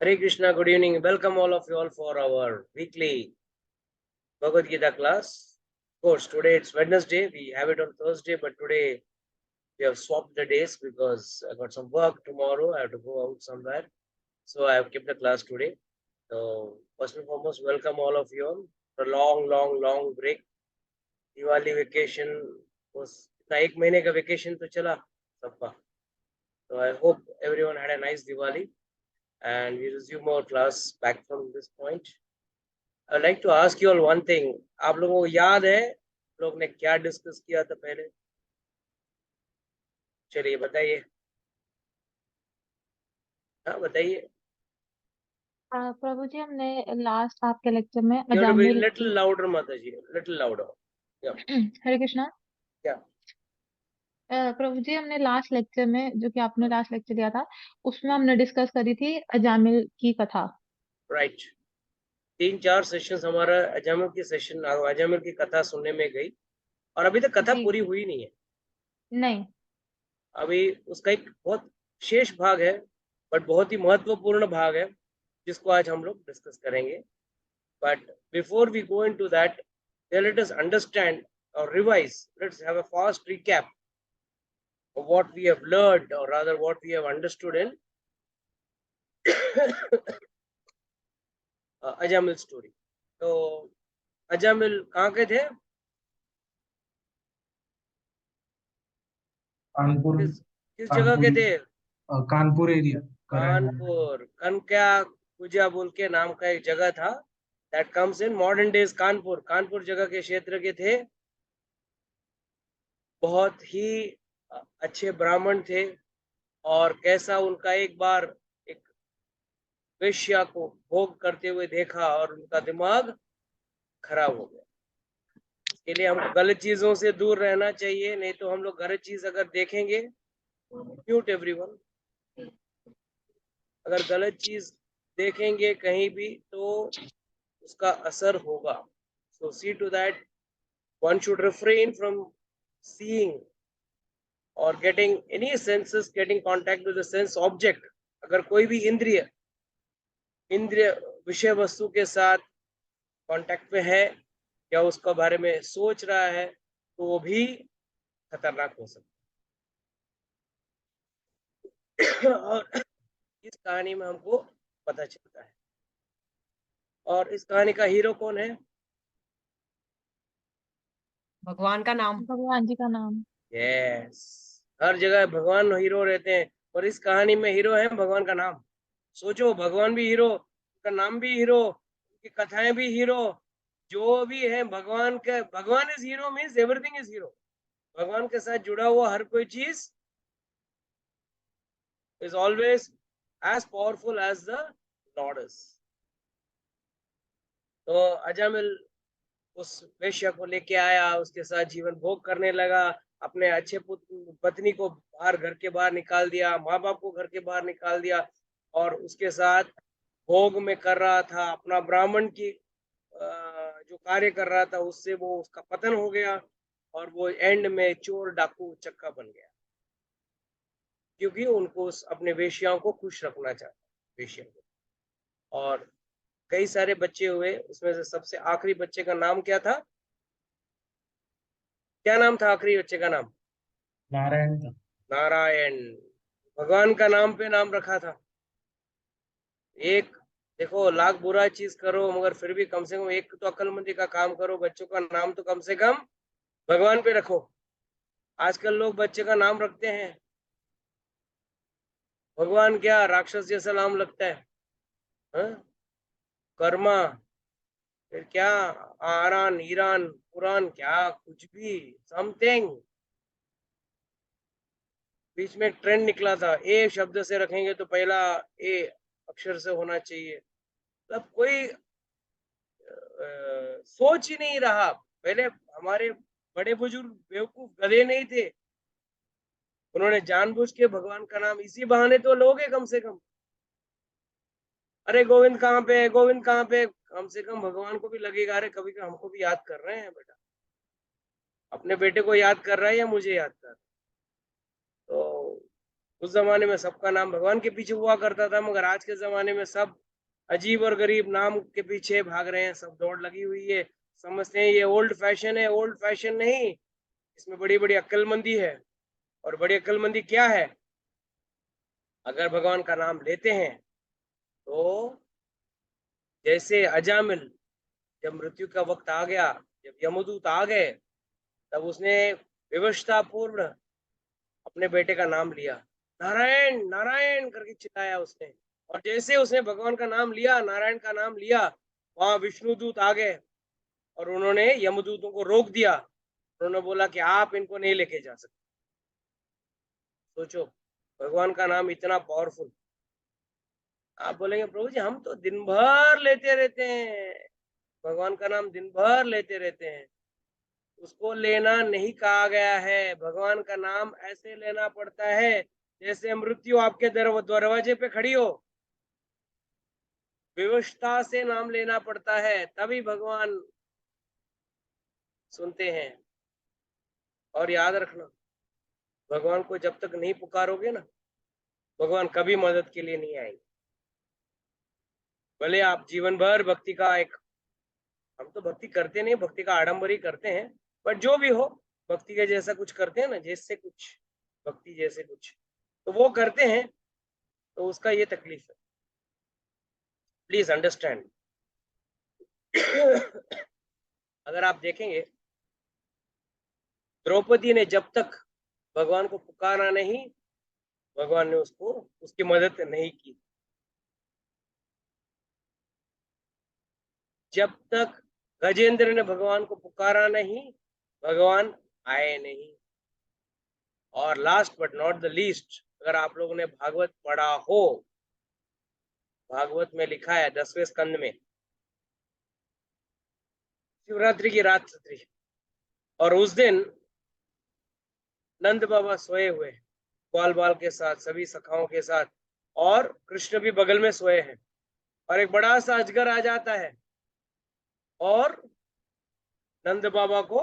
Hare Krishna, good evening. Welcome all of you all for our weekly Bhagavad Gita class. Of course, today it's Wednesday. We have it on Thursday, but today we have swapped the days because I got some work tomorrow. I have to go out somewhere. So I have kept the class today. So first and foremost, welcome all of you all for a long break. Diwali vacation was एक महीने का vacation तो चला सबका. So I hope everyone had a nice Diwali and we resume our class back from this point. I'd like to ask you all one thing. आप लोगों को याद है लोग ने क्या डिस्कस किया था पहले? चलिए बताइए. हाँ बताइए. प्रभु जी, हमने लास्ट आपके लेक्चर में You have to be Ajamil little की louder, Mataji. Little louder. Yeah. हरे कृष्णा। Yeah. प्रभु जी, हमने लास्ट लेक्चर में जो कि आपने लास्ट लेक्चर दिया था उसमें हमने डिस्कस करी थी अजामिल की कथा। Right. 3-4 सेशंस हमारा अजामिल की सेशन अजामिल की कथा सुनने में गई और अभी तक कथा जी पूरी हुई नहीं है. नहीं। अभी उसका एक बहुत शेष भाग है बट बहुत ही महत्वपूर्ण भाग है जिसको आज हम लोग डिस्कस करेंगे. But before we go into that, let us understand or revise. Let's have a fast recap of what we have learned, or rather, what we have understood in Ajamil story. So, Ajamil कहाँ के थे? कानपुर किस जगह कानपुर के थे? Kanpur area Kanpur. कनक्या पूजा बोल के नाम का एक जगह था. That comes in modern days Kanpur. Kanpur जगह के क्षेत्र के थे. बहुत ही अच्छे ब्राह्मण थे और कैसा उनका एक बार एक वेश्या को भोग करते हुए देखा और उनका दिमाग खराब हो गया. इसके लिए हमको गलत चीजों से दूर रहना चाहिए, नहीं तो हम लोग गलत चीज अगर देखेंगे, म्यूट एवरीवन, अगर गलत चीज देखेंगे कहीं भी तो उसका असर होगा. So see to that one should refrain from seeing or getting any senses getting contact with the sense object. अगर कोई भी इंद्रिय विषय वस्तु के साथ कांटेक्ट में है या उसका बारे में सोच रहा है तो वो भी खतरनाक हो सकता है. और इस कहानी में हमको पता चलता है. और इस कहानी का हीरो कौन है? भगवान का नाम। भगवान जी का नाम। यस. हर जगह भगवान हीरो रहते हैं और इस कहानी में हीरो है भगवान का नाम. सोचो, भगवान भी हीरो, उनका नाम भी हीरो, उनकी कथाएं भी हीरो, जो भी है भगवान का. भगवान is hero means everything is hero. भगवान के साथ जुड़ा हुआ हर कोई चीज is always as powerful as the Lord is. तो अजामिल उस वेश्या को लेके आया, उसके साथ जीवन भोग करने लगा, अपने अच्छे पत्नी को बाहर घर के बाहर निकाल दिया, माँ बाप को घर के बाहर निकाल दिया और उसके साथ भोग में कर रहा था. अपना ब्राह्मण की जो कार्य कर रहा था उससे वो उसका पतन हो गया और वो एंड में चोर डाकू चक्का बन गया क्योंकि उनको अपने वेश्याओं को खुश रखना चाहता वेश्या को. और कई सारे बच्चे हुए, उसमें से सबसे आखिरी बच्चे का नाम क्या था? क्या नाम था आखिरी बच्चे का नाम? नारायण था. नारायण. भगवान का नाम पे नाम रखा था. एक देखो, लाख बुरा चीज करो मगर फिर भी कम से कम एक तो अक्लमंदी का काम करो, बच्चों का नाम तो कम से कम भगवान पे रखो. आजकल लोग बच्चे का नाम रखते हैं भगवान, क्या राक्षस जैसा नाम लगता है. हाँ? कर्मा, फिर क्या आरान ईरान पुरान, क्या कुछ भी समथिंग. बीच में एक ट्रेंड निकला था, ए शब्द से रखेंगे तो पहला ए अक्षर से होना चाहिए. मतलब कोई सोच ही नहीं रहा. पहले हमारे बड़े बुजुर्ग बेवकूफ गधे नहीं थे, उन्होंने जानबूझ के भगवान का नाम इसी बहाने तो लोगे कम से कम. अरे गोविंद कहाँ पे है, गोविंद कहाँ पे, कम से कम भगवान को भी लगेगा अरे कभी हमको भी याद कर रहे हैं बेटा, अपने बेटे को याद कर रहा है या मुझे याद कर रहा है. तो उस जमाने में सबका नाम भगवान के पीछे हुआ करता था, मगर आज के जमाने में सब अजीब और गरीब नाम के पीछे भाग रहे हैं, सब दौड़ लगी हुई है। समझते हैं ये ओल्ड फैशन है, ओल्ड फैशन नहीं, इसमें बड़ी बड़ी अक्लमंदी है। और बड़ी अक्लमंदी क्या है? अगर भगवान का नाम लेते हैं तो जैसे अजामिल, जब मृत्यु का वक्त आ गया, जब यमदूत आ गए, तब उसने विवशता पूर्ण अपने बेटे का नाम लिया, नारायण नारायण करके चिल्लाया उसने। और जैसे उसने भगवान का नाम लिया, नारायण का नाम लिया, वहां विष्णुदूत आ गए और उन्होंने यमदूतों को रोक दिया। उन्होंने बोला कि आप इनको नहीं लेके जा सकते। सोचो, भगवान का नाम इतना पावरफुल। आप बोलेंगे प्रभु जी हम तो दिन भर लेते रहते हैं, भगवान का नाम दिन भर लेते रहते हैं। उसको लेना नहीं कहा गया है। भगवान का नाम ऐसे लेना पड़ता है जैसे मृत्यु आपके दरवाजे पे खड़ी हो, विवशता से नाम लेना पड़ता है, तभी भगवान सुनते हैं। और याद रखना, भगवान को जब तक नहीं पुकारोगे ना, भगवान कभी मदद के लिए नहीं आएंगे। भले आप जीवन भर भक्ति का हम तो भक्ति करते नहीं, भक्ति का आडंबर ही करते हैं, पर जो भी हो, भक्ति के जैसा कुछ करते हैं ना, जैसे कुछ भक्ति जैसे कुछ तो वो करते हैं, तो उसका ये तकलीफ है। Please understand. अगर आप देखेंगे, द्रौपदी ने जब तक भगवान को पुकारा नहीं, भगवान ने उसको उसकी मदद नहीं की। जब तक गजेंद्र ने भगवान को पुकारा नहीं, भगवान आए नहीं। और last but not the least, अगर आप लोगों ने भागवत पढ़ा हो, भागवत में लिखा है 10वें स्कंद में, शिवरात्रि की रात थी और उस दिन नंद बाबा सोए हुए, ग्वाल बाल के साथ, सभी सखाओं के साथ, और कृष्ण भी बगल में सोए हैं। और एक बड़ा सा अजगर आ जाता है और नंद बाबा को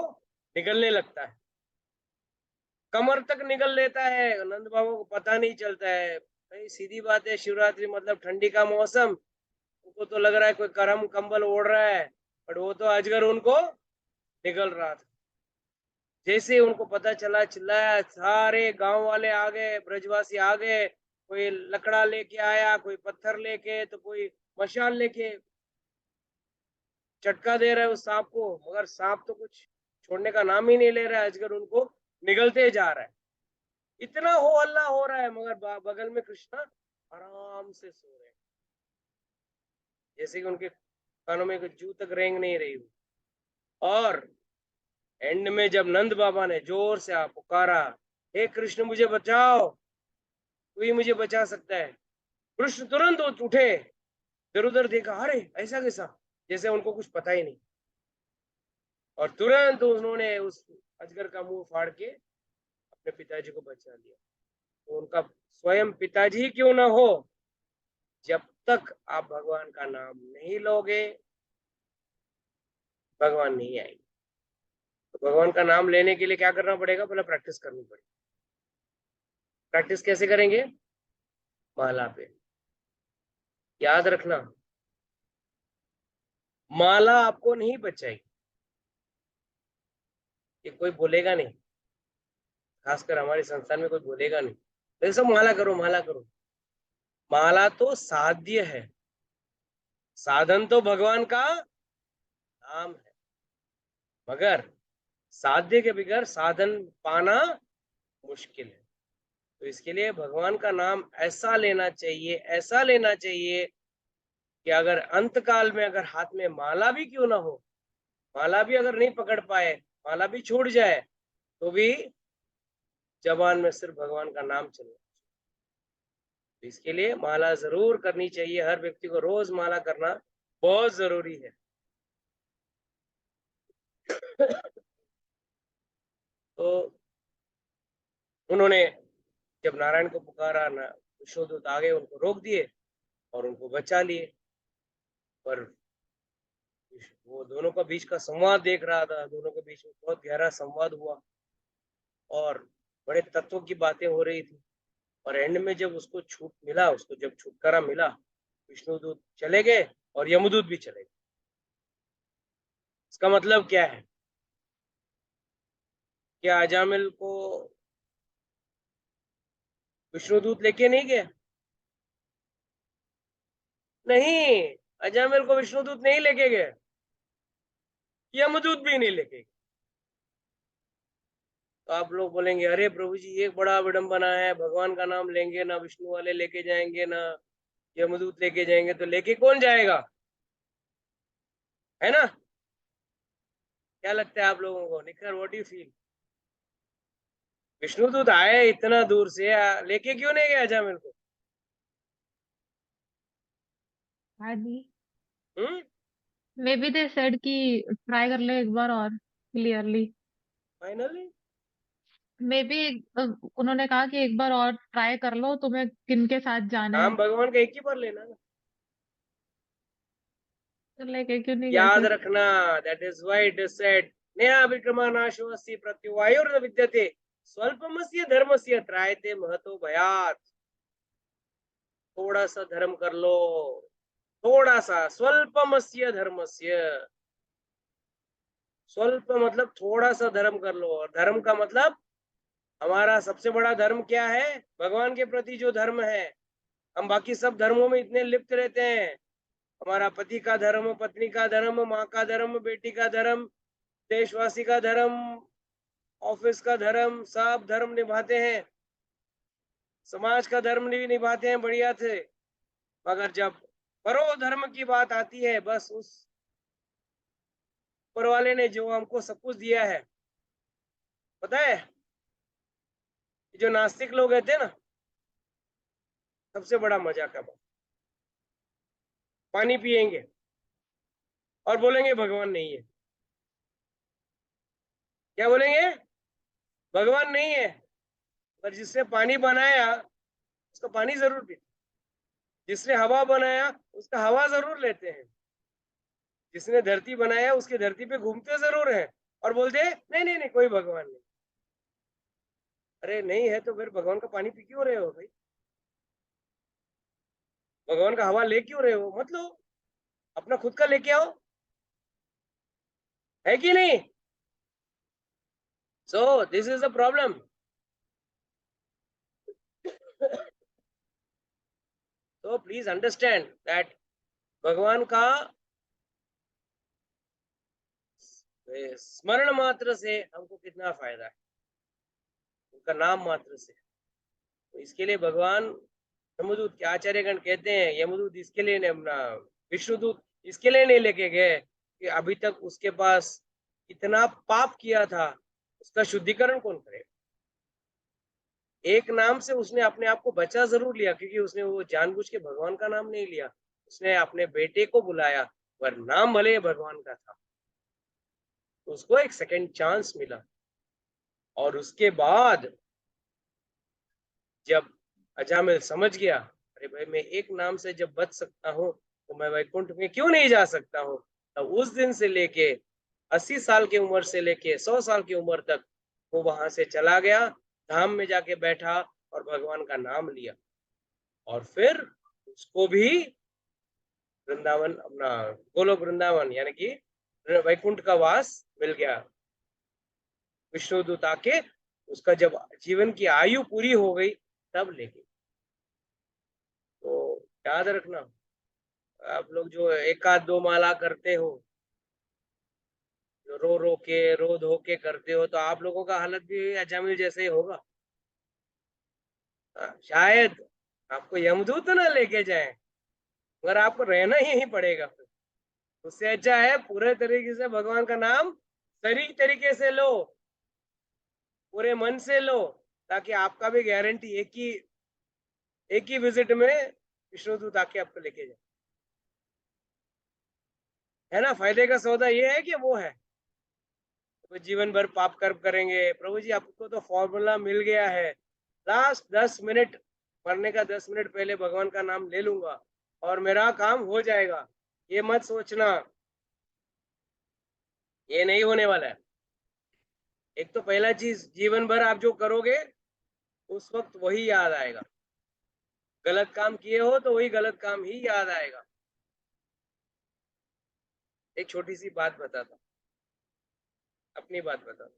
निगलने लगता है, कमर तक निगल लेता है। नंद बाबा को पता नहीं चलता है। भाई सीधी बात है, शिवरात्रि मतलब ठंडी का मौसम, उनको तो लग रहा है कोई गरम कंबल ओढ़ रहा है, पर वो तो अजगर उनको निगल रहा था। जैसे उनको पता चला, चिल्लाया, सारे गांव वाले आ गए, ब्रजवासी आ गए। कोई लकड़ा लेके आया, कोई पत्थर लेके, तो कोई मशाल लेके चटका दे रहा है उस सांप को, मगर सांप तो कुछ छोड़ने का नाम ही नहीं ले रहा है। अजगर उनको निगलते जा रहा है। इतना हो हल्ला हो रहा है, मगर बगल में कृष्णा आराम से सो रहे हैं, जैसे कि उनके कानों में जू तक रेंग नहीं रही हो। और एंड में जब नंद बाबा ने जोर से पुकारा, हे कृष्ण मुझे बचाओ, तू ही मुझे बचा सकता है, कृष्ण तुरंत उठे, इधर उधर देखा, अरे ऐसा कैसा, जैसे उनको कुछ पता ही नहीं। और तुरंत उन्होंने उस अजगर का मुंह फाड़ के अपने पिताजी को बचा लिया। तो उनका स्वयं पिताजी क्यों ना हो, जब तक आप भगवान का नाम नहीं लोगे, भगवान नहीं आएंगे। तो भगवान का नाम लेने के लिए क्या करना पड़ेगा? पहले प्रैक्टिस करनी पड़ेगी। प्रैक्टिस कैसे करेंगे? माला पे। याद रखना, माला आपको नहीं बचाएगी, ये कोई बोलेगा नहीं, खासकर हमारे संस्थान में कोई बोलेगा नहीं तो सब माला करो माला करो। माला तो साध्य है, साधन तो भगवान का नाम है, मगर साध्य के बगैर साधन पाना मुश्किल है। तो इसके लिए भगवान का नाम ऐसा लेना चाहिए, ऐसा लेना चाहिए कि अगर अंत काल में अगर हाथ में माला भी क्यों ना हो, माला भी अगर नहीं पकड़ पाए, माला भी छूट जाए, तो भी जबान में सिर्फ भगवान का नाम चले। तो इसके लिए माला जरूर करनी चाहिए। हर व्यक्ति को रोज माला करना बहुत जरूरी है। तो उन्होंने जब नारायण को पुकारा ना, विष्णुदूत आ गए, उनको रोक दिए और उनको बचा लिए। पर वो दोनों का बीच का संवाद देख रहा था, दोनों के बीच में बहुत गहरा संवाद हुआ और बड़े तत्व की बातें हो रही थी। और एंड में जब उसको छूट मिला, उसको जब छुटकारा मिला, विष्णुदूत चले गए और यमदूत भी चले गए। इसका मतलब क्या है? क्या अजामिल को विष्णुदूत लेके नहीं गया? नहीं, अजामिल को विष्णुदूत नहीं लेके गए, यमदूत भी नहीं लेके गए। तो आप लोग बोलेंगे अरे प्रभु जी ये बड़ा विडंबना है, भगवान का नाम लेंगे ना विष्णु वाले लेके जाएंगे ना यमदूत लेके जाएंगे, तो लेके कौन जाएगा? है ना? क्या लगता है आप लोगों को? निखर, व्हाट यू फील? विष्णुदूत आए इतना दूर से, लेके क्यों नहीं गया अजामिल को? हाँ जी, हम्म? मे बी दे सेड कि ट्राई कर ले एक बार और क्लियरली। फाइनली मे बी उन्होंने कहा कि एक बार और ट्राई कर लो, तुम्हें किन के साथ जाना है, नाम भगवान का एक ही बार लेना ना। तो लेके क्यों नहीं गए याद फिर? रखना, that is why it is said नया विक्रमानाशोऽस्ति प्रत्युवायुर्न विद्यते स्वल्पमस्य धर्मस्य त्रायते महतो भयात्। थोड़ा सा धर्म कर लो, थोड़ा सा, स्वल्पमस्य धर्मस्य। स्वल्प मतलब थोड़ा सा धर्म कर लो, और धर्म का मतलब हमारा सबसे बड़ा धर्म क्या है? भगवान के प्रति जो धर्म है। हम बाकी सब धर्मों में इतने लिप्त रहते हैं, हमारा पति का धर्म, पत्नी का धर्म, माँ का धर्म, बेटी का धर्म, देशवासी का धर्म, ऑफिस का धर्म, सब धर्म निभाते हैं, समाज का धर्म भी निभाते हैं बढ़िया से। मगर जब परो धर्म की बात आती है, बस उस ऊपर वाले ने जो हमको सब कुछ दिया है, पता है, जो नास्तिक लोग रहते हैं ना, सबसे बड़ा मजा का बात, पानी पिएंगे और बोलेंगे भगवान नहीं है। क्या बोलेंगे? भगवान नहीं है। पर जिसने पानी बनाया उसका पानी जरूर पीते, जिसने हवा बनाया उसका हवा जरूर लेते हैं, जिसने धरती बनाया उसकी धरती पे घूमते जरूर हैं, और बोलते हैं नहीं नहीं नहीं कोई भगवान नहीं। अरे नहीं है तो फिर भगवान का पानी पी क्यों रहे हो भाई? भगवान का हवा ले क्यों रहे हो? मत लो, अपना खुद का लेके आओ, है कि नहीं? So this is the problem. तो प्लीज अंडरस्टैंड दैट भगवान का स्मरण मात्र से हमको कितना फायदा है, उनका नाम मात्र से। तो इसके लिए भगवान यमदूत के आचार्यगण कहते हैं, यमदूत इसके लिए नहीं, अपना विष्णुदूत इसके लिए नहीं लेके गए कि अभी तक उसके पास इतना पाप किया था, उसका शुद्धिकरण कौन करे? एक नाम से उसने अपने आप को बचा जरूर लिया, क्योंकि उसने वो जानबूझ के भगवान का नाम नहीं लिया, उसने अपने बेटे को बुलाया, पर नाम भले भगवान का था, तो उसको एक सेकंड चांस मिला। और उसके बाद जब अजामिल समझ गया, अरे भाई मैं एक नाम से जब बच सकता हूँ तो मैं वैकुंठ में क्यों नहीं जा सकता हूँ, तो उस दिन से लेके 80 साल की उम्र से लेके 100 साल की उम्र तक वो वहां से चला गया, धाम में जाके बैठा और भगवान का नाम लिया, और फिर उसको भी वृंदावन, अपना गोलोक वृंदावन यानी कि वैकुंठ का वास मिल गया। विष्णुदूत आके उसका जब जीवन की आयु पूरी हो गई तब लेके। तो याद रखना, आप लोग जो एक आध दो माला करते हो, जो रो धो के करते हो, तो आप लोगों का हालत भी अजामिल जैसे ही होगा। शायद आपको यमदूत ना लेके जाए, मगर आपको रहना ही पड़ेगा फिर। उससे अच्छा है पूरे तरीके से भगवान का नाम सही तरीके से लो, पूरे मन से लो, ताकि आपका भी गारंटी एक ही विजिट में विष्णुदूत आके आपको लेके जाए। है ना? फायदे का सौदा ये है कि वो है, तो जीवन भर पाप कर्म करेंगे। प्रभु जी आपको तो फॉर्मूला मिल गया है, लास्ट 10 मिनट, मरने का 10 मिनट पहले भगवान का नाम ले लूंगा और मेरा काम हो जाएगा। ये मत सोचना, ये नहीं होने वाला है। एक तो पहला चीज, जीवन भर आप जो करोगे उस वक्त वही याद आएगा। गलत काम किए हो तो वही गलत काम ही याद आएगा। एक छोटी सी बात बताता, अपनी बात बताता।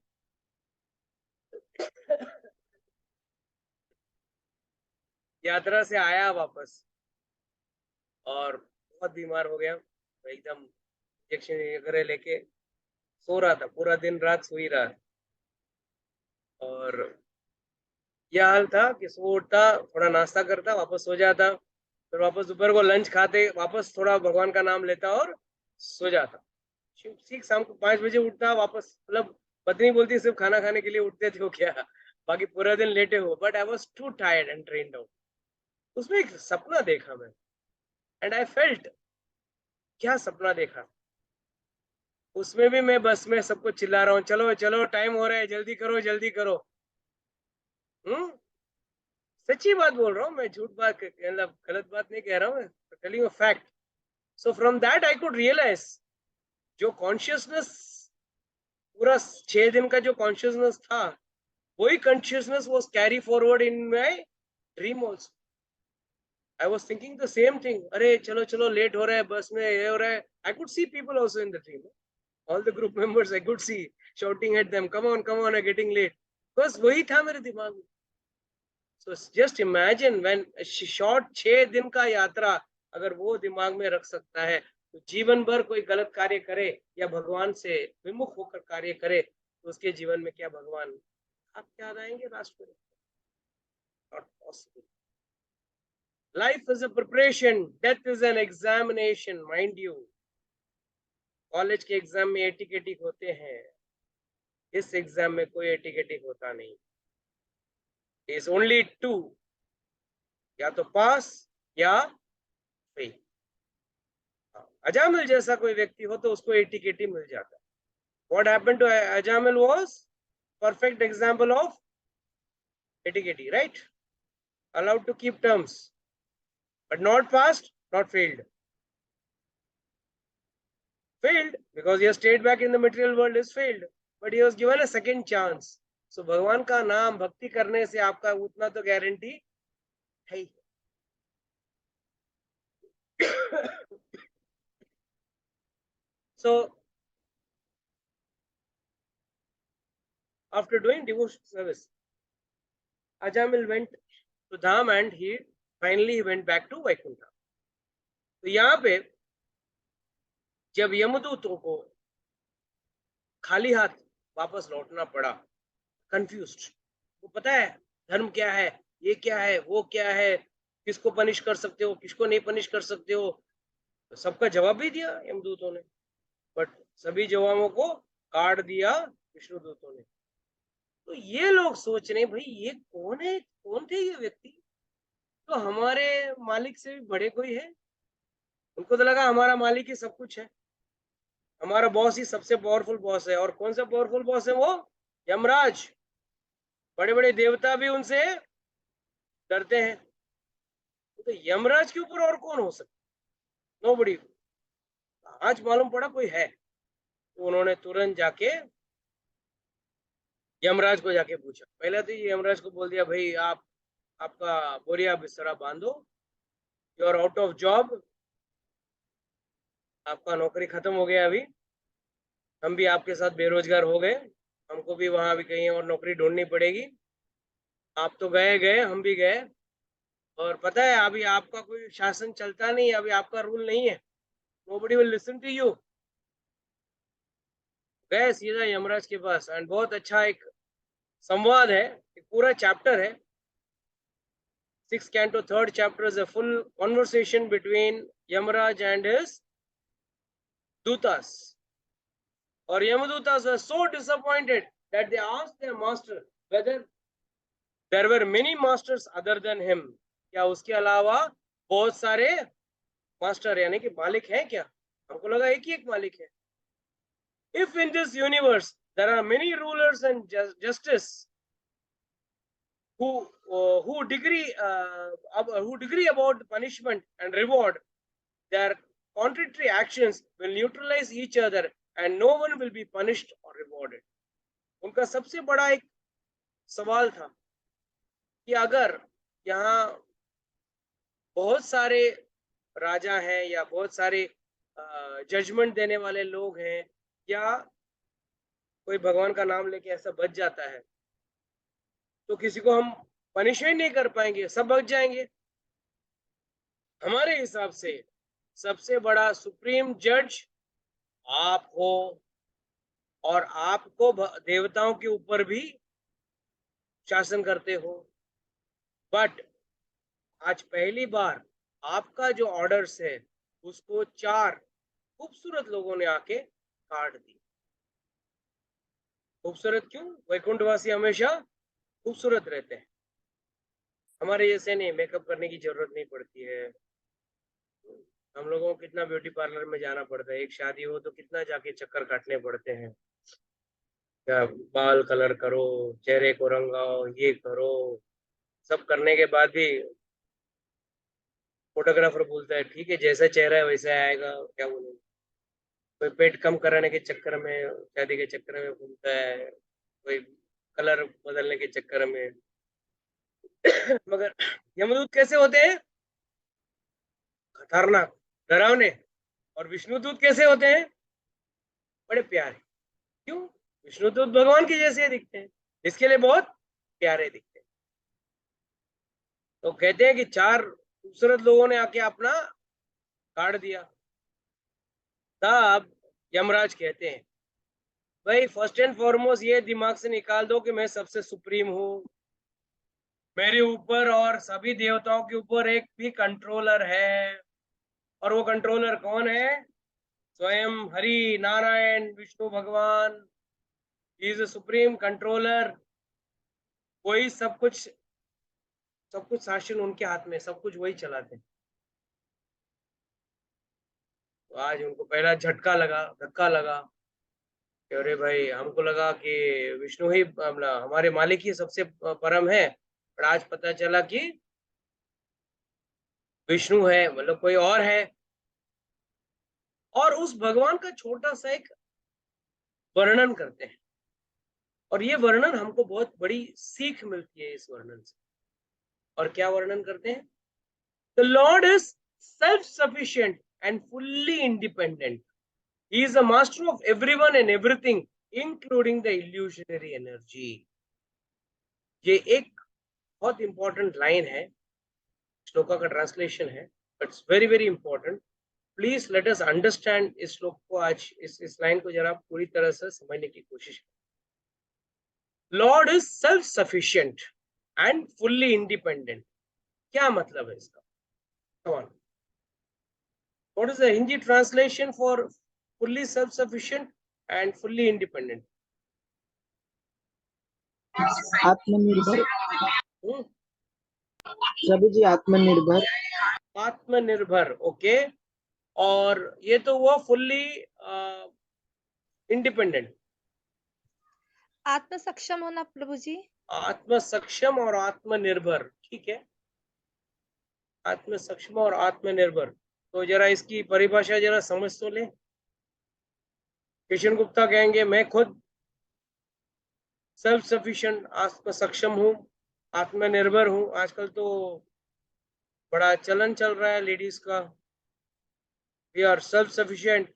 यात्रा से आया वापस और बहुत बीमार हो गया, एकदम इंजेक्शन वगैरह लेके सो रहा था, पूरा दिन रात सो ही रहा। और यह हाल था कि सो उठता, थोड़ा नाश्ता करता, वापस सो जाता, फिर वापस दोपहर को लंच खाते, वापस थोड़ा भगवान का नाम लेता और सो जाता। ठीक शाम को 5 बजे उठता वापस, मतलब पत्नी बोलती सिर्फ खाना खाने के लिए उठते थे हो क्या, बाकी पूरा दिन लेटे हो। But I was too tired and drained out. उसमें एक सपना देखा मैं, एंड आई फेल्ट, क्या सपना देखा। उसमें भी मैं बस में सबको चिल्ला रहा हूँ, चलो चलो टाइम हो रहा है, जल्दी करो जल्दी करो। सच्ची बात बोल रहा हूँ मैं, झूठ बात मतलब गलत बात नहीं कह रहा हूँ, telling a fact. So from that I could realise, जो कॉन्शियसनेस पूरा 6 दिन का जो कॉन्शियसनेस था, वही consciousness was carry forward in my dream also. I was thinking the same thing, अरे चलो चलो लेट हो रहा है, बस में ये हो रहा है। I could see people also in the dream, all the group members I could see shouting at them, come on, I'm getting late. बस वही था मेरे दिमाग में। So just imagine when short 6 दिन का यात्रा अगर वो दिमाग में रख सकता है, तो जीवन भर कोई गलत कार्य करे या भगवान से विमुख होकर कार्य करे, तो उसके जीवन में क्या भगवान आप याद आएंगे लास्ट में? Not possible. Life is a preparation, death is an examination, mind you. College के एग्जाम में एटिकेटिक होते हैं, इस एग्जाम में कोई एटिकेटिक होता नहीं। इज ओनली 2, या तो पास या फेल। अजामिल जैसा कोई व्यक्ति हो तो उसको एटिकेटी मिल जाता है। What happened to Ajamil was perfect example of ATKT, right? Allowed to keep terms but not passed, not failed. Failed because he has stayed back in the material world is failed, but he was given a second chance. So भगवान का नाम भक्ति करने से आपका उतना तो guarantee है ही। So after doing devotion service, Ajamil went to Dham and he finally went back to Vaikuntha. तो यहाँ पे जब यमदूतों को खाली हाथ वापस लौटना पड़ा, कंफ्यूज्ड, वो पता है धर्म क्या है, ये क्या है, वो क्या है, किसको पनिश कर सकते हो, किसको नहीं पनिश कर सकते हो, तो सबका जवाब भी दिया यमदूतों ने, बट सभी जवाबों को काट दिया विष्णुदूतों ने। तो ये लोग सोच रहे भाई ये कौन है, कौन थे ये व्यक्ति, तो हमारे मालिक से भी बड़े कोई है। उनको तो लगा हमारा मालिक ही सब कुछ है, हमारा बॉस ही सबसे पावरफुल बॉस है। और कौन सा पावरफुल बॉस है? वो यमराज। बड़े बड़े देवता भी उनसे डरते हैं, तो यमराज के ऊपर और कौन हो सकता? नोबडी। आज मालूम पड़ा कोई है, तो उन्होंने तुरंत जाके यमराज को जाके पूछा। पहले तो ये यमराज को बोल दिया भाई आपका बोरिया बिस्तरा बांधो, you are out of job, आपका नौकरी खत्म हो गया। अभी हम भी आपके साथ बेरोजगार हो गए, हमको भी वहां भी कहीं और नौकरी ढूंढनी पड़ेगी। आप तो गए, हम भी गए, और पता है अभी आपका कोई शासन चलता नहीं, अभी आपका रूल नहीं है, nobody will listen to you. गए सीधा यमराज के पास, एंड बहुत अच्छा एक संवाद है, एक पूरा चैप्टर है, 6th canto 3rd chapter is a full conversation between Yamaraj and his dutas. Or Yamadutas were so disappointed that they asked their master whether there were many masters other than him. क्या उसके अलावा बहुत सारे master यानी कि मालिक हैं क्या? हमको लगा एक ही एक मालिक है। If in this universe there are many rulers and justice who disagree about punishment and reward, their contradictory actions will neutralize each other and no one will be punished or rewarded. उनका सबसे बड़ा एक सवाल था कि अगर यहाँ बहुत सारे राजा हैं या बहुत सारे जजमेंट देने वाले लोग हैं, या कोई भगवान का नाम लेके ऐसा बच जाता है तो किसी को हम पनिश ही नहीं कर पाएंगे, सब बच जाएंगे। हमारे हिसाब से सबसे बड़ा सुप्रीम जज आप हो, और आपको देवताओं के ऊपर भी शासन करते हो। बट आज पहली बार आपका जो ऑर्डर्स है उसको 4 खूबसूरत लोगों ने आके काट दी। खूबसूरत क्यों? वैकुंठवासी हमेशा खूबसूरत रहते हैं, हमारे जैसे नहीं, मेकअप करने की जरूरत नहीं पड़ती है। हम लोगों को कितना ब्यूटी पार्लर में जाना पड़ता है, एक शादी हो तो कितना जाके चक्कर काटने पड़ते हैं, क्या बाल कलर करो, चेहरे को रंगाओ, ये करो, सब करने के बाद भी फोटोग्राफर बोलता है ठीक है जैसा चेहरा है वैसा आएगा, क्या बोलेंगे। कोई पेट कम कराने के चक्कर में, शादी के चक्कर में घूमता है, कोई कलर बदलने के चक्कर में। मगर यमदूत कैसे होते हैं? खतरनाक, डरावने। और विष्णुदूत कैसे होते हैं? बड़े प्यारे। क्यों? विष्णुदूत भगवान के जैसे दिखते हैं, इसके लिए बहुत प्यारे दिखते हैं। तो कहते हैं कि 4 खूबसूरत लोगों ने आके अपना काट दिया। तब यमराज कहते हैं भाई फर्स्ट एंड फॉरमोस्ट ये दिमाग से निकाल दो कि मैं सबसे सुप्रीम हूँ, मेरे ऊपर और सभी देवताओं के ऊपर एक भी कंट्रोलर है। और वो कंट्रोलर कौन है? स्वयं हरि नारायण विष्णु भगवान इज सुप्रीम कंट्रोलर। वही सब कुछ शासन उनके हाथ में, सब कुछ वही चलाते हैं। तो आज उनको पहला झटका लगा, धक्का लगा कि अरे भाई हमको लगा कि विष्णु ही हमारे मालिक ही सबसे परम है, पर आज पता चला कि विष्णु है, मतलब कोई और है। और उस भगवान का छोटा सा एक वर्णन करते हैं, और ये वर्णन हमको बहुत बड़ी सीख मिलती है इस वर्णन से। और क्या वर्णन करते हैं? The Lord is self sufficient and fully independent. He is the master of everyone and everything including the illusionary energy. ये एक बहुत इंपॉर्टेंट लाइन है, श्लोका का ट्रांसलेशन है, but it's very very important. Please let us understand इस श्लोक को, आज इस लाइन को जरा पूरी तरह से समझने की कोशिश करें। Lord is self sufficient and fully independent. क्या मतलब है इसका? Come on. What is the Hindi translation for fully self-sufficient and fully independent? आत्मनिर्भर। Hmm? प्रभु जी आत्मनिर्भर। आत्मनिर्भर, ओके। और ये तो हुआ फुल्ली इंडिपेंडेंट। आत्म सक्षम होना प्रभु जी। आत्म सक्षम और आत्मनिर्भर, ठीक है। आत्म सक्षम और आत्मनिर्भर, तो जरा इसकी परिभाषा जरा समझ तो ले। किशन गुप्ता कहेंगे मैं खुद सेल्फ सफिशिएंट, आत्म सक्षम हूँ, आत्मनिर्भर हूँ। आजकल तो बड़ा चलन चल रहा है लेडीज का, we are self sufficient,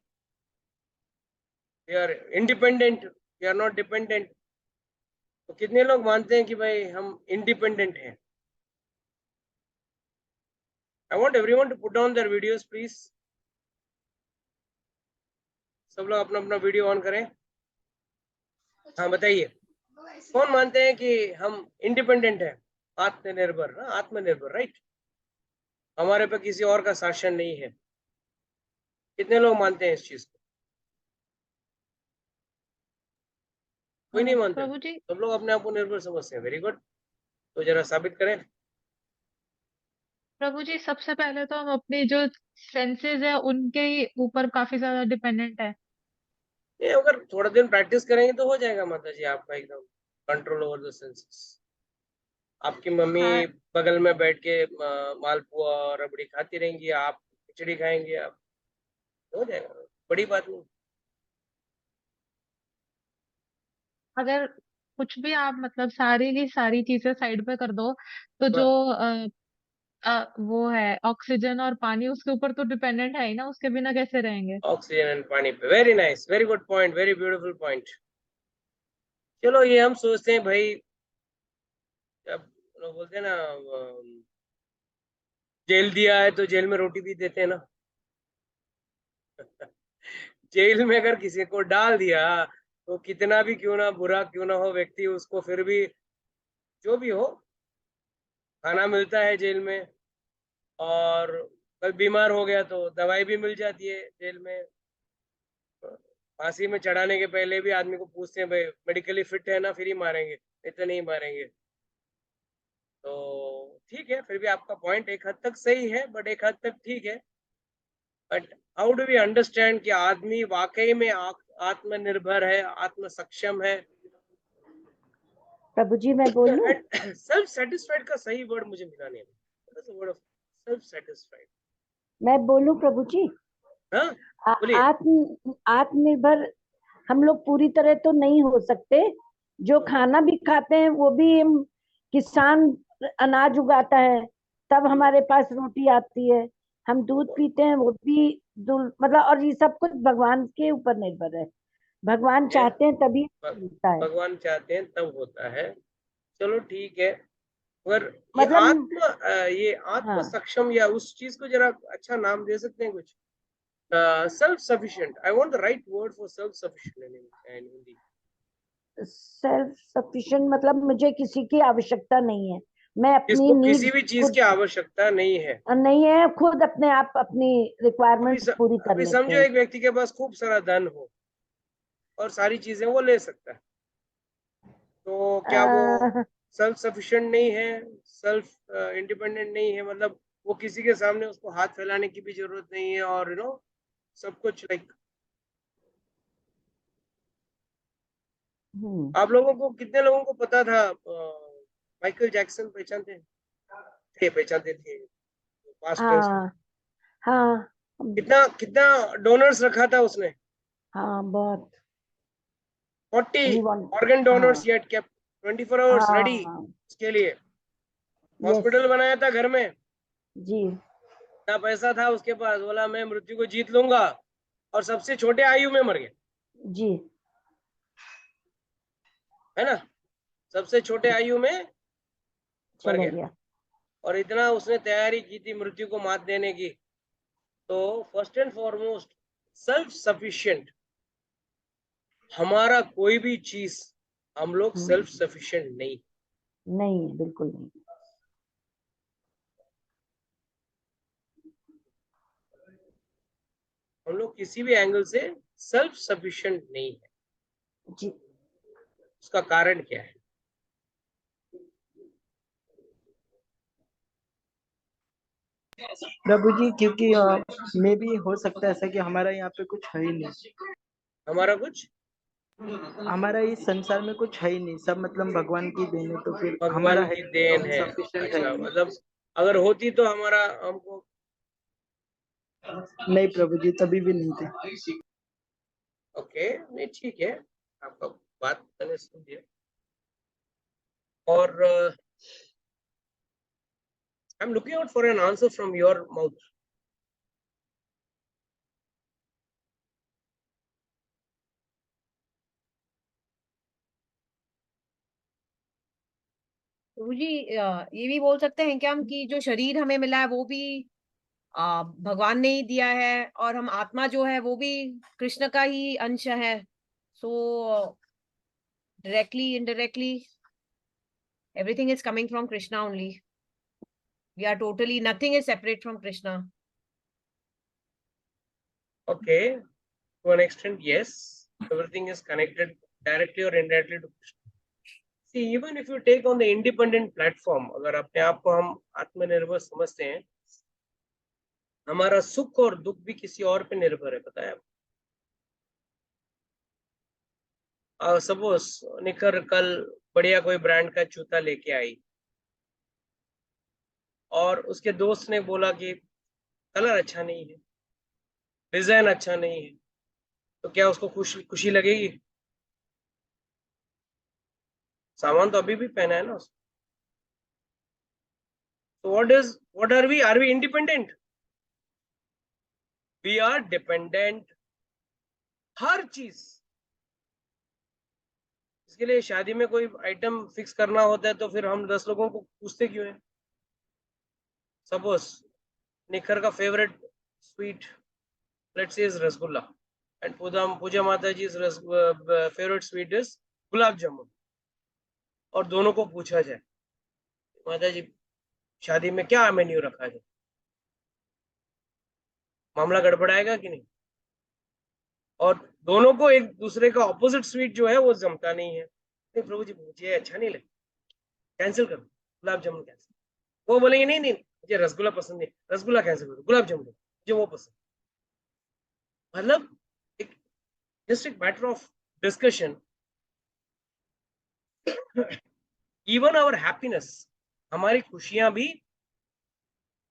we are independent, we are not dependent. तो कितने लोग मानते हैं कि भाई हम इंडिपेंडेंट हैं? I want everyone to put down their videos please. सब लोग अपना अपना वीडियो ऑन करें। हाँ बताइए, कौन मानते हैं कि हम इंडिपेंडेंट हैं, आत्मनिर्भर? आत्मनिर्भर, राइट। हमारे पे किसी और का शासन नहीं है। कितने लोग मानते हैं इस चीज को? कोई नहीं मानते? प्रभु जी, सब लोग अपने आप को निर्भर समझते हैं। Very good. तो जरा साबित करें। प्रभु जी सबसे पहले तो हम अपनी जो सेंसेस है उनके ही ऊपर काफी ज्यादा डिपेंडेंट है। ये अगर थोड़ा दिन प्रैक्टिस करेंगे तो हो जाएगा माता जी आपका एकदम कंट्रोल ओवर द सेंसेस। आपकी मम्मी हाँ, बगल में बैठ के मालपुआ और रबड़ी खाती रहेंगी, आप खिचड़ी खाएंगे, आप हो जाएगा, बड़ी बात नहीं। अगर कुछ भी आप मतलब सारी की सारी चीजें साइड पे कर दो तो जो हाँ, वो है ऑक्सीजन और पानी, उसके ऊपर तो डिपेंडेंट है ही ना, उसके बिना कैसे रहेंगे। ऑक्सीजन एंड पानी पे। Very nice, very good point, very beautiful point. चलो ये हम सोचते हैं भाई, जब लोग बोलते हैं ना जेल दिया है तो जेल में रोटी भी देते हैं ना। जेल में अगर किसी को डाल दिया तो कितना भी क्यों ना बुरा क्यों ना हो व्यक्ति, उसको फिर भी जो भी हो खाना मिलता है जेल में, और कभी बीमार हो गया तो दवाई भी मिल जाती है जेल में। फांसी में चढ़ाने के पहले भी आदमी को पूछते हैं भाई मेडिकली फिट है ना, फिर ही मारेंगे, नहीं तो नहीं मारेंगे। तो ठीक है, फिर भी आपका पॉइंट एक हद तक सही है, बट एक हद तक ठीक है। But how do we understand कि आदमी वाकई में आत्मनिर्भर है, आत्म सक्षम है? प्रभु जी मैं बोलूं? सेल्फ सेटिस्फाइड का सही वर्ड मुझे मिला नहीं। Word of self satisfied. मैं बोलूं प्रभु जी? हाँ बोलिए। आत्मनिर्भर हम लोग पूरी तरह तो नहीं हो सकते। जो खाना भी खाते हैं वो भी किसान अनाज उगाता है, तब हमारे पास रोटी आती है। हम दूध पीते हैं वो भी मतलब, और ये सब कुछ भगवान के ऊपर निर्भर है। भगवान चाहते हैं तभी मिलता है। भगवान चाहते हैं तब होता है। चलो ठीक है, मगर ये मतलब ये आत्म हाँ, सक्षम या उस चीज को जरा अच्छा नाम दे सकते हैं कुछ? Self sufficient, I want the right word for self sufficient in Hindi. Self sufficient मतलब मुझे किसी की आवश्यकता नहीं है, मैं अपनी जिसको नीड किसी भी चीज खुद की आवश्यकता नहीं है। नहीं है, खुद अपने आप अपनी रिक्वायरमेंट्स पूरी कर अभी लेते समझो हैं। एक व्यक्ति के पास खूब सारा धन हो और सारी चीजें वो ले सकता है, तो क्या वो अह, सेल्फ सफिशिएंट नहीं है, सेल्फ इंडिपेंडेंट नहीं है? मतलब वो किसी के सामने उसको हाथ फैलाने की भी जरूरत नहीं है, और सब कुछ लाइक। आप लोगों को, कितने लोगों को पता था माइकल जैक्सन पहचानते थे पास्टर्स? हाँ हाँ कितना कितना डोनर्स रखा था उसने? हाँ बहुत 40 ही वांट। ऑर्गन डोनर्स हाँ येट केप्ट 24 आवर्स रेडी हाँ इसके लिए। यस हॉस्पिटल बनाया था घर में, जी इतना पैसा था उसके पास, बोला मैं मृत्यु को जीत लूंगा, और सबसे छोटे आयु में मर गया, जी है ना? सबसे छोटे आयु में मर चला गया। गया। और इतना उसने तैयारी की थी मृत्यु को मात देने की। तो first and foremost self sufficient, हमारा कोई भी चीज, हम लोग सेल्फ सफिशिएंट नहीं। नहीं है, बिल्कुल नहीं। हम लोग किसी भी एंगल से सेल्फ सफिशिएंट नहीं है। जी उसका कारण क्या है? प्रभु जी, क्योंकि मे भी हो सकता है ऐसा कि हमारा यहाँ पे कुछ है ही नहीं। हमारा कुछ, हमारा इस संसार में कुछ है ही नहीं, सब मतलब भगवान की देन है, तो फिर हमारा भगवान है की देन है। सफिशिएंट है अच्छा, ही नहीं। मतलब अगर होती तो हमारा, हमको। नहीं प्रभु जी, तभी भी नहीं थे। ओके, नहीं ठीक है, आपका बात मैंने सुन लिया। और I am looking out for an answer from your mouth. Prabhu ji, ये भी बोल सकते हैं क्या हम कि जो शरीर हमें मिला है वो भी भगवान ने ही दिया है, और हम आत्मा जो है वो भी कृष्ण का ही अंश है। सो directly indirectly everything is coming from Krishna only. We are totally, nothing is separate from Krishna. Okay, to an extent, yes, everything is connected directly or indirectly to Krishna. See, even if you take on the independent platform, अगर अपने आप को हम आत्मनिर्भर समझते हैं, हमारा सुख और दुख भी किसी और पे निर्भर है, पता है? सपोज निकर कल बढ़िया कोई ब्रांड का जूता लेके आई, और उसके दोस्त ने बोला कि कलर अच्छा नहीं है, डिजाइन अच्छा नहीं है, तो क्या उसको खुशी लगेगी? सामान तो अभी भी पहना है ना उसने। So what are we? Are we independent? We are dependent. हर चीज, इसके लिए शादी में कोई आइटम फिक्स करना होता है तो फिर हम 10 लोगों को पूछते क्यों है? सपोज निखर का favourite sweet let's say is rasgulla and Puja माता जी favourite sweet is gulab jamun, और दोनों को पूछा जाए माता जी शादी में क्या मेन्यू रखा जाए, मामला गड़बड़ाएगा कि नहीं? और दोनों को एक दूसरे का ऑपोजिट स्वीट जो है वो जमता नहीं है, नहीं प्रभु जी मुझे अच्छा नहीं लगे, कैंसिल करो, गुलाब जामुन कैंसिल। वो बोलेंगे नहीं नहीं मुझे रसगुल्ला पसंद नहीं, रसगुल्ला कैंसिल करो, गुलाब जामुन मुझे वो पसंद। मतलब एक जस्ट एक matter of discussion. Even our happiness, हमारी खुशियां भी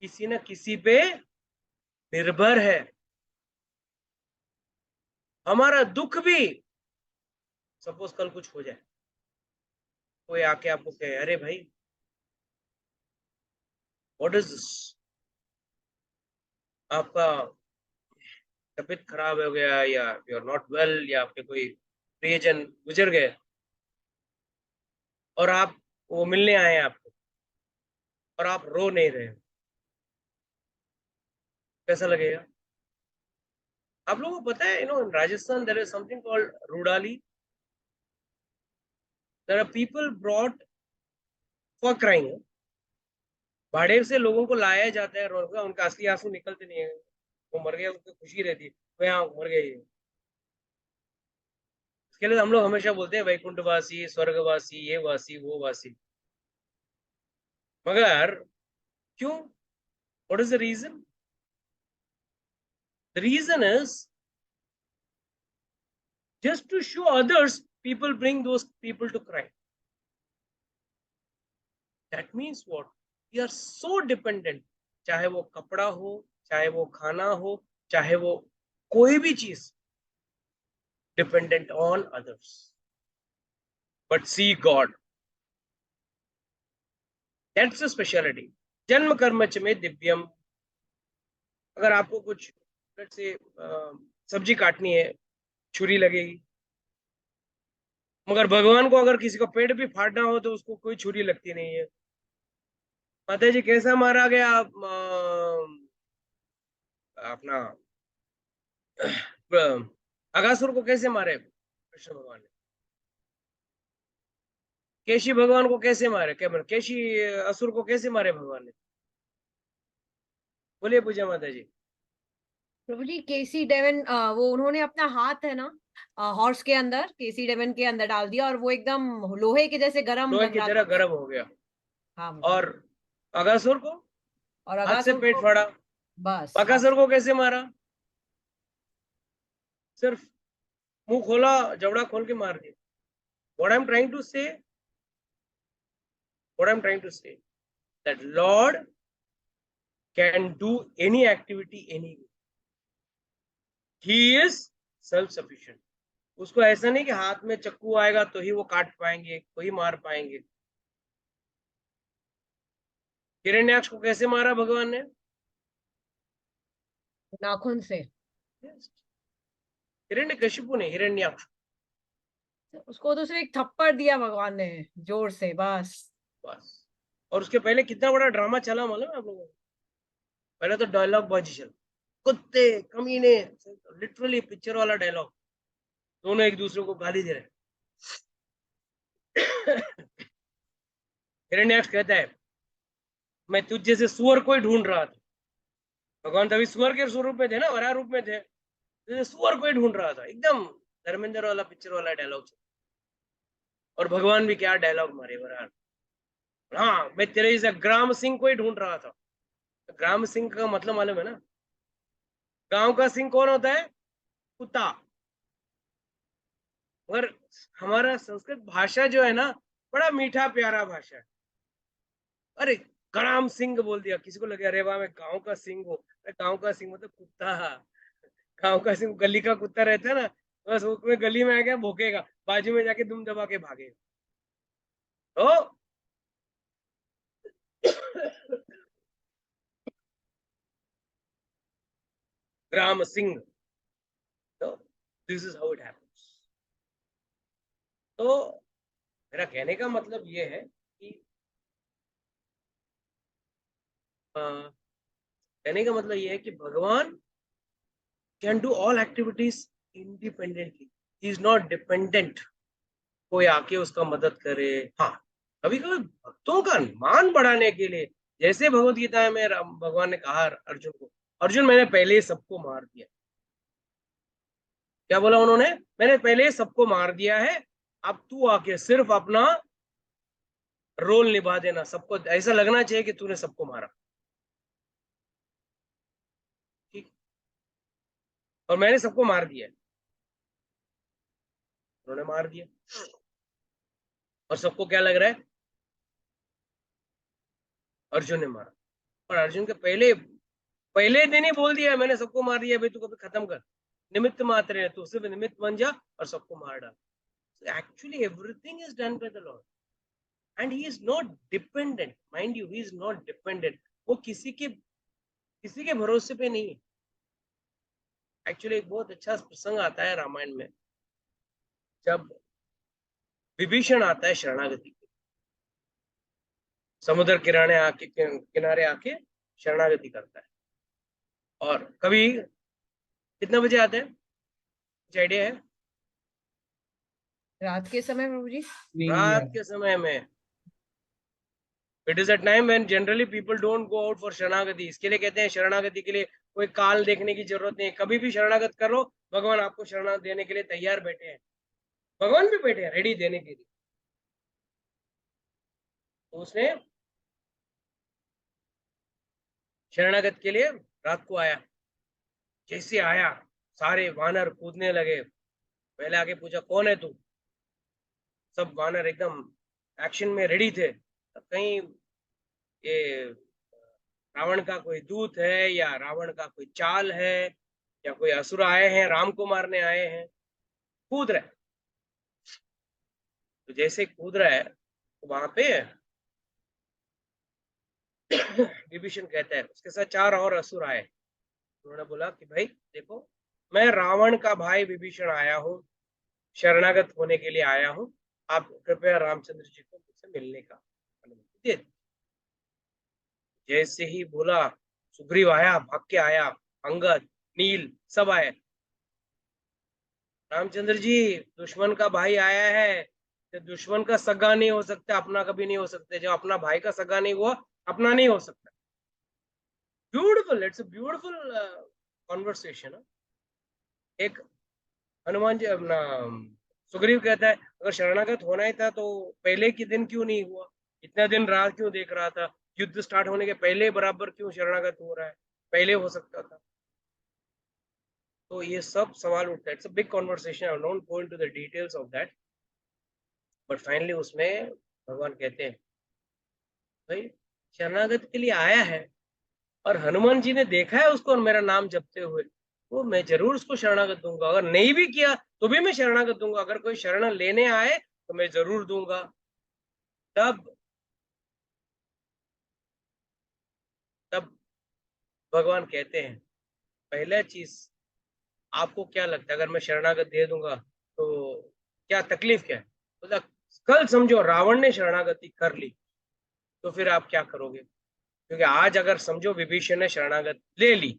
किसी न किसी पे निर्भर है। हमारा दुख भी, सपोज कल कुछ हो जाए, कोई आके आपको कहे अरे भाई व्हाट इज दिस, आपका तबीयत खराब हो गया या यू आर नॉट वेल या आपके कोई प्रियजन गुजर गए और आप वो मिलने आए हैं आपको और आप रो नहीं रहे हो, कैसा लगेगा? आप लोगों को पता है in Rajasthan there is something called Rudali. There are people brought for crying. भाड़े से लोगों को लाया जाता है, रोका, उनका असली आंसू निकलते नहीं है, वो मर गया उनको खुशी रहती है, वो यहाँ मर गए। इसके लिए हम लोग हमेशा बोलते हैं वैकुंठवासी, स्वर्गवासी, ये वासी वो वासी। मगर क्यों? What is the reason? The reason is just to show others, people bring those people to cry. That means what? We are so dependent, चाहे वो कपड़ा हो, चाहे वो खाना हो, चाहे वो कोई भी चीज, dependent on others. But see God, that's the speciality. जन्म कर्म च में दिव्यम। अगर आपको कुछ let's say सब्जी काटनी है, छुरी लगेगी, मगर भगवान को अगर किसी का पेट भी फाड़ना हो तो उसको कोई छुरी लगती नहीं है। माता जी कैसा मारा गया अपना अगासुर को कैसे मारे कृष्ण भगवान ने? केशी भगवान को कैसे मारे? केशी असुर को कैसे मारे भगवान ने? बोलिए पूजा माता जी। प्रभु जी केसी डेवन वो उन्होंने अपना हाथ है ना हॉर्स के अंदर, केसी डेवन के अंदर डाल दिया और वो एकदम लोहे के जैसे गर्म लोहे बन की रहा तरह था। गर्म हो गया। हाँ और अगासुर को और हाथ से अगासुर पेट को फाड़ा। बस अगासुर को कैसे मारा? सिर्फ मुंह खोला, जबड़ा खोल के मार दिया। What I'm trying to say, that Lord can do any activity anywhere. He is self-sufficient. उसको ऐसा नहीं कि हाथ में चक्कू आएगा तो ही वो काट पाएंगे, कोई मार पाएंगे। हिरण्याक्ष को कैसे मारा भगवान ने? नाखून से। हिरण्यकशिपु ने, हिरण्याक्ष। उसको तो सिर्फ एक थप्पड़ दिया भगवान ने जोर से, बस। और उसके पहले कितना बड़ा ड्रामा चला मालूम है आप लोगों को? पहले तो डायलॉग बाजी चला, कुत्ते कमीने, लिटरली पिक्चर वाला डायलॉग, दोनों एक दूसरे को गाली दे रहे। हिरण्याक्ष कहता है मैं तुझ जैसे सुअर को ही ढूंढ रहा था। भगवान तभी सुअर के स्वरूप में थे ना, वरा रूप में थे, जैसे सुअर को ही ढूंढ रहा था। एकदम धर्मेंद्र वाला पिक्चर वाला डायलॉग। और भगवान भी क्या डायलॉग मारे वरार। हाँ मैं तेरे जैसे ग्राम सिंह को ही ढूंढ रहा था। ग्राम सिंह का मतलब मालूम है ना? गांव का सिंह कौन होता है? कुत्ता। मगर हमारा संस्कृत भाषा जो है ना, बड़ा मीठा प्यारा भाषा है। अरे ग्राम सिंह बोल दिया, किसी को लगे अरे वाह मैं गांव का सिंह हूँ। गांव का सिंह मतलब कुत्ता। गांव का सिंह गली का कुत्ता रहता है ना, बस उसमें गली में आ गया भोंकेगा, बाजू में जाके दुम दबा के भागेगा। तो ग्राम सिंह। तो this is how it happens. तो मेरा कहने का मतलब ये है कि कहने का मतलब ये है कि भगवान can do all activities independently, he is not dependent कोई आके उसका मदद करे। हाँ, कभी कभी भक्तों का मान बढ़ाने के लिए, जैसे भगवत गीता में भगवान ने कहा अर्जुन को, अर्जुन मैंने पहले ही सबको मार दिया। क्या बोला उन्होंने? मैंने पहले ही सबको मार दिया है, अब तू आके सिर्फ अपना रोल निभा देना, सबको ऐसा लगना चाहिए कि तूने सबको मारा। ठीक, और मैंने सबको मार दिया, उन्होंने मार दिया, और सबको क्या लग रहा है? अर्जुन ने मारा। और अर्जुन के पहले दिन ही बोल दिया मैंने सबको मार दिया, भाई तू कभी खत्म कर, निमित्त मात्र है, तू सिर्फ निमित्त बन जा और सबको मार डाल। Actually everything is done by the Lord and he is not dependent, mind you, he is not dependent. वो किसी के भरोसे पे नहीं है। एक्चुअली एक बहुत अच्छा प्रसंग आता है रामायण में, जब विभीषण आता है शरणागति, समुद्र किनारे आके शरणागति करता है। और कभी कितने बजे आते हैं, कुछ आइडिया है? रात के समय प्रभु जी। रात के समय में। It is a time when generally people don't go out for शरणागति। इसके लिए कहते हैं शरणागति के लिए कोई काल देखने की जरूरत नहीं है, कभी भी शरणागत करो, भगवान आपको शरणागत देने के लिए तैयार बैठे हैं। भगवान भी बैठे हैं रेडी देने के लिए। तो उसने शरणागत के लिए रात को आया। जैसे आया सारे वानर कूदने लगे। पहले आके पूछा कौन है तू? सब वानर एकदम एक्शन में रेडी थे। कहीं ये रावण का कोई दूत है या रावण का कोई चाल है या कोई असुर आए हैं, राम को मारने आए हैं। कूद रहे। तो जैसे कूद रहा है तो वहां पे विभीषण कहता है, उसके साथ 4 और असुर आए। उन्होंने बोला कि भाई देखो, मैं रावण का भाई विभीषण आया हूँ, शरणागत होने के लिए आया हूँ, आप कृपया रामचंद्र जी को मुझसे मिलने का अनुमति दे दीजिए। जैसे ही बोला, सुग्रीव आया, भाग के आया, अंगद, नील सब आए। रामचंद्र जी, दुश्मन का भाई आया है, तो दुश्मन का सगा नहीं हो सकता, अपना कभी नहीं हो सकता। जब अपना भाई का सगा नहीं हुआ, अपना नहीं हो सकता। Beautiful, it's a beautiful conversation. एक हनुमान जी अपना सुग्रीव कहता है, अगर शरणागत होना ही था तो पहले के दिन क्यों नहीं हुआ? इतना दिन राह क्यों देख रहा था? युद्ध स्टार्ट होने के पहले बराबर क्यों शरणागत हो रहा है? पहले हो सकता था। तो ये सब सवाल उठता है। It's a big conversation, I don't go into the details of that, but finally उसमें भगवान कहते हैं भाई शरणागत के लिए आया है और हनुमान जी ने देखा है उसको और मेरा नाम जपते हुए, तो मैं जरूर उसको शरणागत दूंगा। अगर नहीं भी किया तो भी मैं शरणागत दूंगा। अगर कोई शरण लेने आए तो मैं जरूर दूंगा। तब भगवान कहते हैं, पहला चीज आपको क्या लगता है, अगर मैं शरणागत दे दूंगा तो क्या तकलीफ क्या है? मतलब कल समझो रावण ने शरणागति कर ली तो फिर आप क्या करोगे? क्योंकि आज अगर समझो विभीषण ने शरणागत ले ली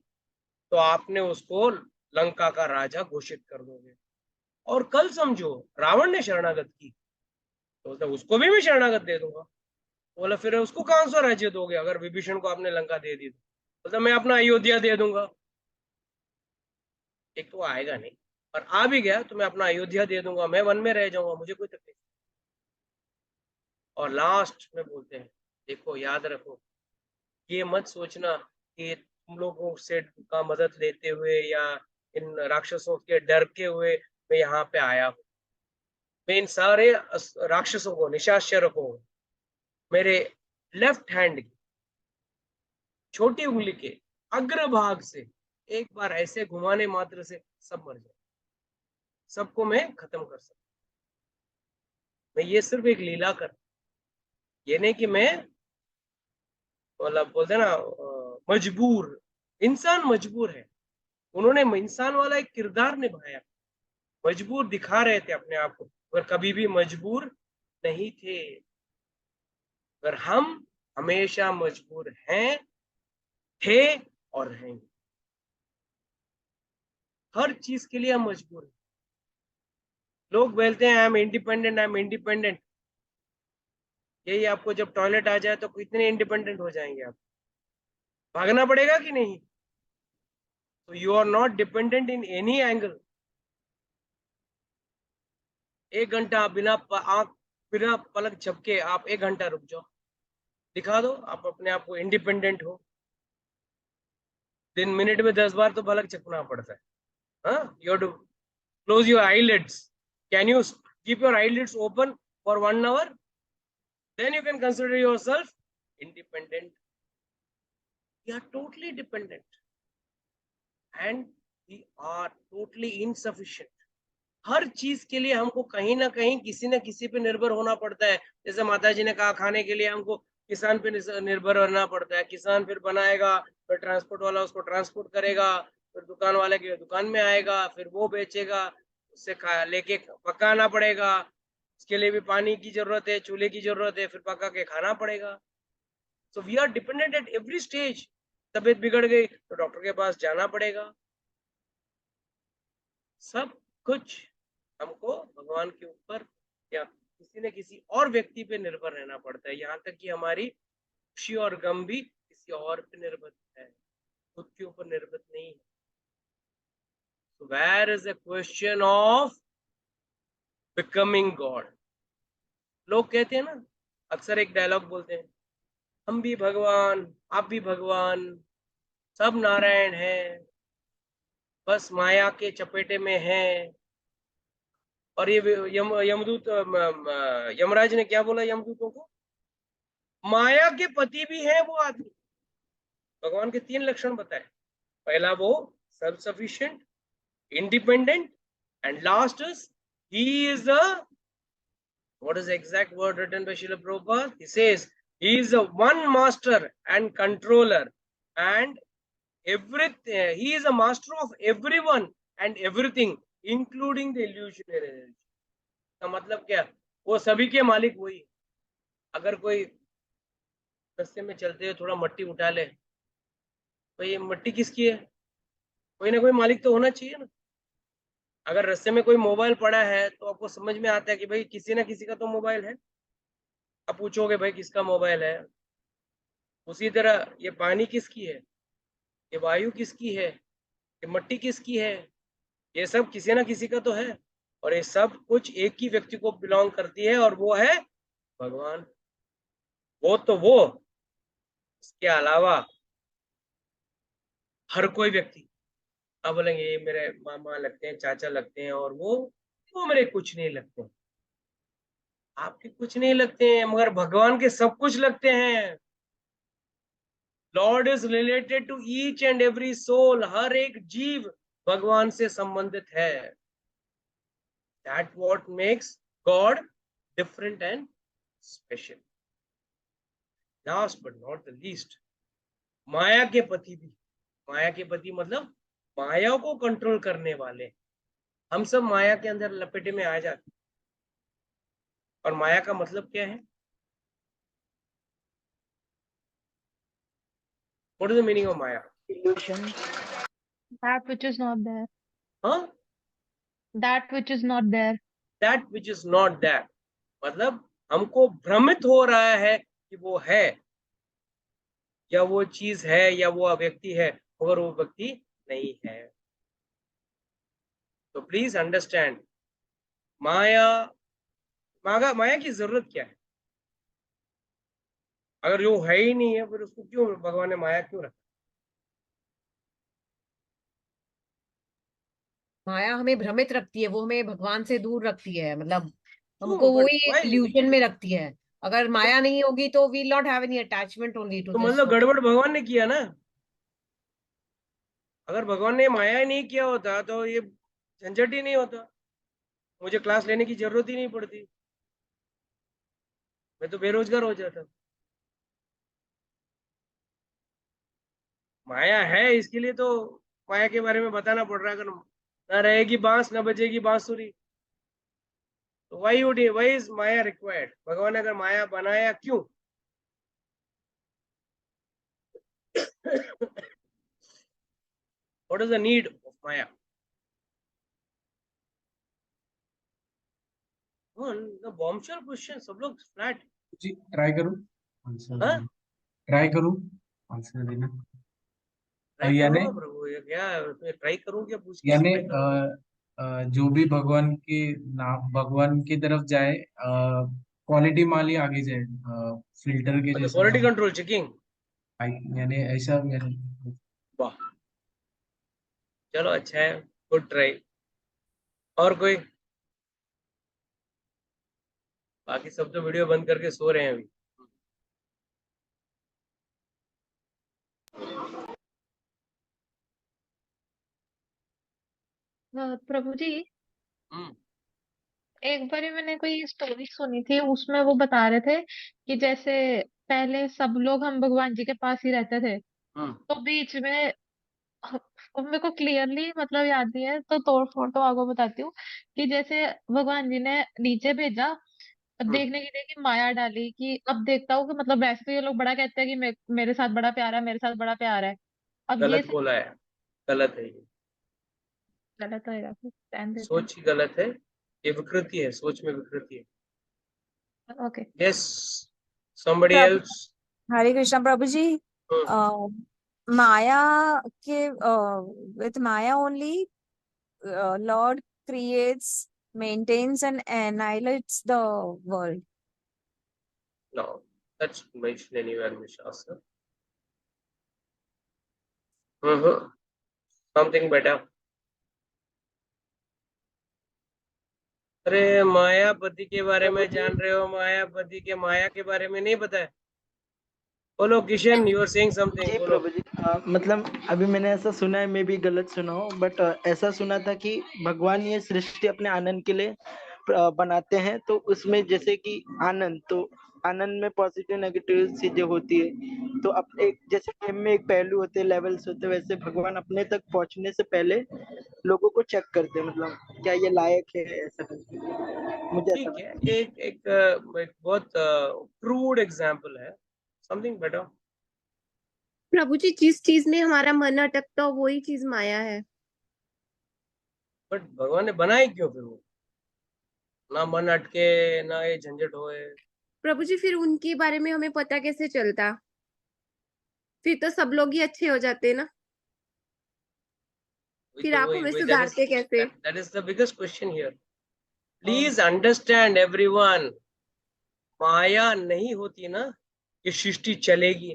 तो आपने उसको लंका का राजा घोषित कर दोगे। और कल समझो रावण ने शरणागत की तो मतलब उसको भी मैं शरणागत दे दूंगा। बोला फिर उसको कौन सा राज्य दोगे? अगर विभीषण को आपने लंका दे दी तो मतलब मैं अपना अयोध्या दे दूंगा। एक तो आएगा नहीं, और आ भी गया तो मैं अपना अयोध्या दे दूंगा, मैं वन में रह जाऊंगा, मुझे कोई तकलीफ। और लास्ट में बोलते हैं, देखो याद रखो, ये मत सोचना कि तुम लोगों से का मदद लेते हुए या इन राक्षसों के डर के हुए मैं यहाँ पे आया हूँ। मैं इन सारे राक्षसों को, निशाचर को मेरे लेफ्ट हैंड की छोटी उंगली के अग्रभाग से एक बार ऐसे घुमाने मात्र से सब मर जाए, सबको मैं खत्म कर सकता। मैं ये सिर्फ एक लीला कर, ये नहीं कि मैं मतलब बोलते ना मजबूर, इंसान मजबूर है उन्होंने इंसान वाला एक किरदार निभाया, मजबूर दिखा रहे थे अपने आप को, पर कभी भी मजबूर नहीं थे। पर हम हमेशा मजबूर हैं, थे और हैं। हर चीज के लिए हम मजबूर हैं। लोग बोलते हैं I am independent, I am independent. यही आपको जब टॉयलेट आ जाए तो कितने इंडिपेंडेंट हो जाएंगे आप? भागना पड़ेगा कि नहीं? तो you are not dependent in any angle. 1 घंटा बिना पलक झपके आप 1 घंटा रुक जाओ, दिखा दो आप अपने आप को इंडिपेंडेंट हो। दिन मिनट में 10 बार तो पलक झपकना पड़ता है। हाँ, you have to close your eyelids. Can you keep your eyelids open for 1 hour? Then you can consider yourself independent. We are totally dependent and we are totally insufficient. हर चीज के लिए हमको कहीं ना कहीं किसी न किसी पे निर्भर होना पड़ता है। जैसे माता जी ने कहा, खाने के लिए हमको किसान पे निर्भर रहना पड़ता है। किसान फिर बनाएगा, फिर ट्रांसपोर्ट वाला उसको ट्रांसपोर्ट करेगा, फिर दुकान वाले के दुकान में आएगा, फिर वो बेचेगा, उससे लेके पकाना पड़ेगा। उसके लिए भी पानी की जरूरत है, चूल्हे की जरूरत है, फिर पका के खाना पड़ेगा। So we are dependent at every stage. तबीयत बिगड़ गई तो डॉक्टर के पास जाना पड़ेगा। सब कुछ हमको भगवान के ऊपर या किसी न किसी और व्यक्ति पे निर्भर रहना पड़ता है। यहाँ तक कि हमारी खुशी और गम भी किसी और पे निर्भर है, खुद के ऊपर निर्भर नहीं है। So where is the question of becoming God? लोग कहते हैं ना, अक्सर एक डायलॉग बोलते हैं, हम भी भगवान, आप भी भगवान, सब नारायण हैं, बस माया के चपेटे में हैं। और ये यमदूत यमराज ने क्या बोला यमदूतों को? माया के पति भी है वो आदमी। भगवान के 3 लक्षण बताए। पहला वो self sufficient, independent, and last is he is the, what is the exact word written by Srila Prabhupada? He says he is the one master and controller and everything. He is a master of everyone and everything including the illusionary energy. का मतलब क्या? वो सभी के मालिक वही। अगर कोई रास्ते में चलते हुए थोड़ा मट्टी उठा ले तो ये मट्टी किसकी है? कोई ना कोई मालिक तो होना चाहिए ना। अगर रास्ते में कोई मोबाइल पड़ा है तो आपको समझ में आता है कि भाई किसी ना किसी का तो मोबाइल है। आप पूछोगे भाई किसका मोबाइल है? उसी तरह ये पानी किसकी है, ये वायु किसकी है, ये मट्टी किसकी है? ये सब किसी ना किसी का तो है। और ये सब कुछ एक ही व्यक्ति को बिलोंग करती है और वो है भगवान। वो तो वो, इसके अलावा हर कोई व्यक्ति, आप बोलेंगे ये मेरे मामा लगते हैं, चाचा लगते हैं, और वो मेरे कुछ नहीं लगते। आपके कुछ नहीं लगते हैं मगर भगवान के सब कुछ लगते हैं। Lord is related to each and every soul. हर एक जीव भगवान से संबंधित है। That what makes God different and special. Last but not the least, माया के पति भी। माया के पति मतलब माया को कंट्रोल करने वाले। हम सब माया के अंदर लपेटे में आ जाते। और माया का मतलब क्या है? What is the meaning of Maya? illusion. That which is not there. Huh? That which is not there. That which is not there. मतलब हमको भ्रमित हो रहा है कि वो है, या वो चीज है, या वो व्यक्ति है, मगर वो व्यक्ति नहीं है। तो प्लीज अंडरस्टैंड, माया की जरूरत क्या है? अगर वो है ही नहीं है फिर उसको क्यों भगवान ने माया क्यों रखा? माया हमें भ्रमित रखती है, वो हमें भगवान से दूर रखती है, मतलब हमको क्यों? वही Why? इल्यूजन में रखती है। अगर माया नहीं होगी तो we not have any attachment only to तो दिस। मतलब गड़बड़ भगवान ने किया ना। अगर भगवान ने माया ही नहीं किया होता तो ये झंझट ही नहीं होता, मुझे क्लास लेने की जरूरत ही नहीं पड़ती, मैं तो बेरोजगार हो जाता। माया है इसके लिए तो माया के बारे में बताना पड़ रहा है। अगर ना रहेगी बांस ना बजेगी बांसुरी, तो वाई इज माया रिक्वायर्ड? भगवान ने अगर माया बनाया क्यों? What is the need of Maya? Bombshell question, सब लोग फ्लैट। जी ट्राई करूं आंसर हाँ? देना, ट्राई करूं आंसर देना। ट्राई करो यानी ना प्रभु, ये क्या ट्राई करूं क्या पूछ के यानी ट्राई करो। जो भी भगवान के नाम भगवान की तरफ जाए, क्वालिटी माल ही आगे जाए, फिल्टर के मतलब जैसे क्वालिटी ना। Control checking. यानी ऐसा यानी वाह, चलो अच्छा है, गुड ट्राई। और कोई? बाकी सब तो वीडियो बंद करके सो रहे हैं अभी। प्रभु जी, हम्म। एक बारी मैंने कोई स्टोरी सुनी थी, उसमें वो बता रहे थे कि जैसे पहले सब लोग हम भगवान जी के पास ही रहते थे, हम्म। तो बीच में अब मेरे को क्लियरली मतलब याद नहीं है, तो तोड़ फोड़ तो आपको बताती हूँ कि जैसे भगवान जी ने नीचे भेजा, अब हम्म। देखने के लिए कि माया डाली कि अब देखता हूँ कि मतलब वैसे तो ये लोग बड़ा कहते हैं कि मेरे साथ बड़ा प्यार है, मेरे साथ बड़ा प्यार है। अब ये गलत बोला है, गलत है ये। गलत होएगा, फिर ध्यान देते हैं। सोच ही गलत है, ये विकृति है, सोच में विकृति है। ओके। यस, somebody प्रभु, else। हरे कृष्णा प्रभु जी। हम्म। माया के with Maya only, Lord creates, maintains and annihilates the world. No, that's mentioned anywhere in the Shastra. Something better. अरे मायापति के बारे प्रभु में जी जान रहे हो, मायापति के माया के बारे में नहीं पता है? बोलो Kishan, you are saying something, जी बोलो। प्रभु जी मतलब अभी मैंने ऐसा सुना है, मैं भी गलत सुना हूँ, बट ऐसा सुना था कि भगवान ये सृष्टि अपने आनंद के लिए बनाते हैं, तो उसमें जैसे कि आनंद, तो आनंद में पॉजिटिव नेगेटिव चीजें होती है, तो अब एक जैसे गेम में एक पहलू होते हैं, लेवल्स होते हैं, वैसे भगवान अपने तक पहुंचने से पहले लोगों को चेक करते हैं, मतलब क्या ये लायक है, ऐसा करके मुझे ऐसा ठीक है, लगता एक बहुत क्रूड एग्जांपल है, समथिंग बेटर। प्रभु जी, जिस चीज में हमारा मन अटकता हो वही चीज माया है। बट भगवान ने बनाई क्यों फिर वो? ना मन अटके, ना ये झंझट होए। प्रभु जी, फिर उनके बारे में हमें पता कैसे चलता? फिर तो सब लोग ही अच्छे हो जाते ना, वही फिर तो, आप वही हमें वही सुधारते कैसे? That is the biggest question here. है। प्लीज अंडरस्टैंड एवरीवन, माया नहीं होती ना, ये सृष्टि चलेगी।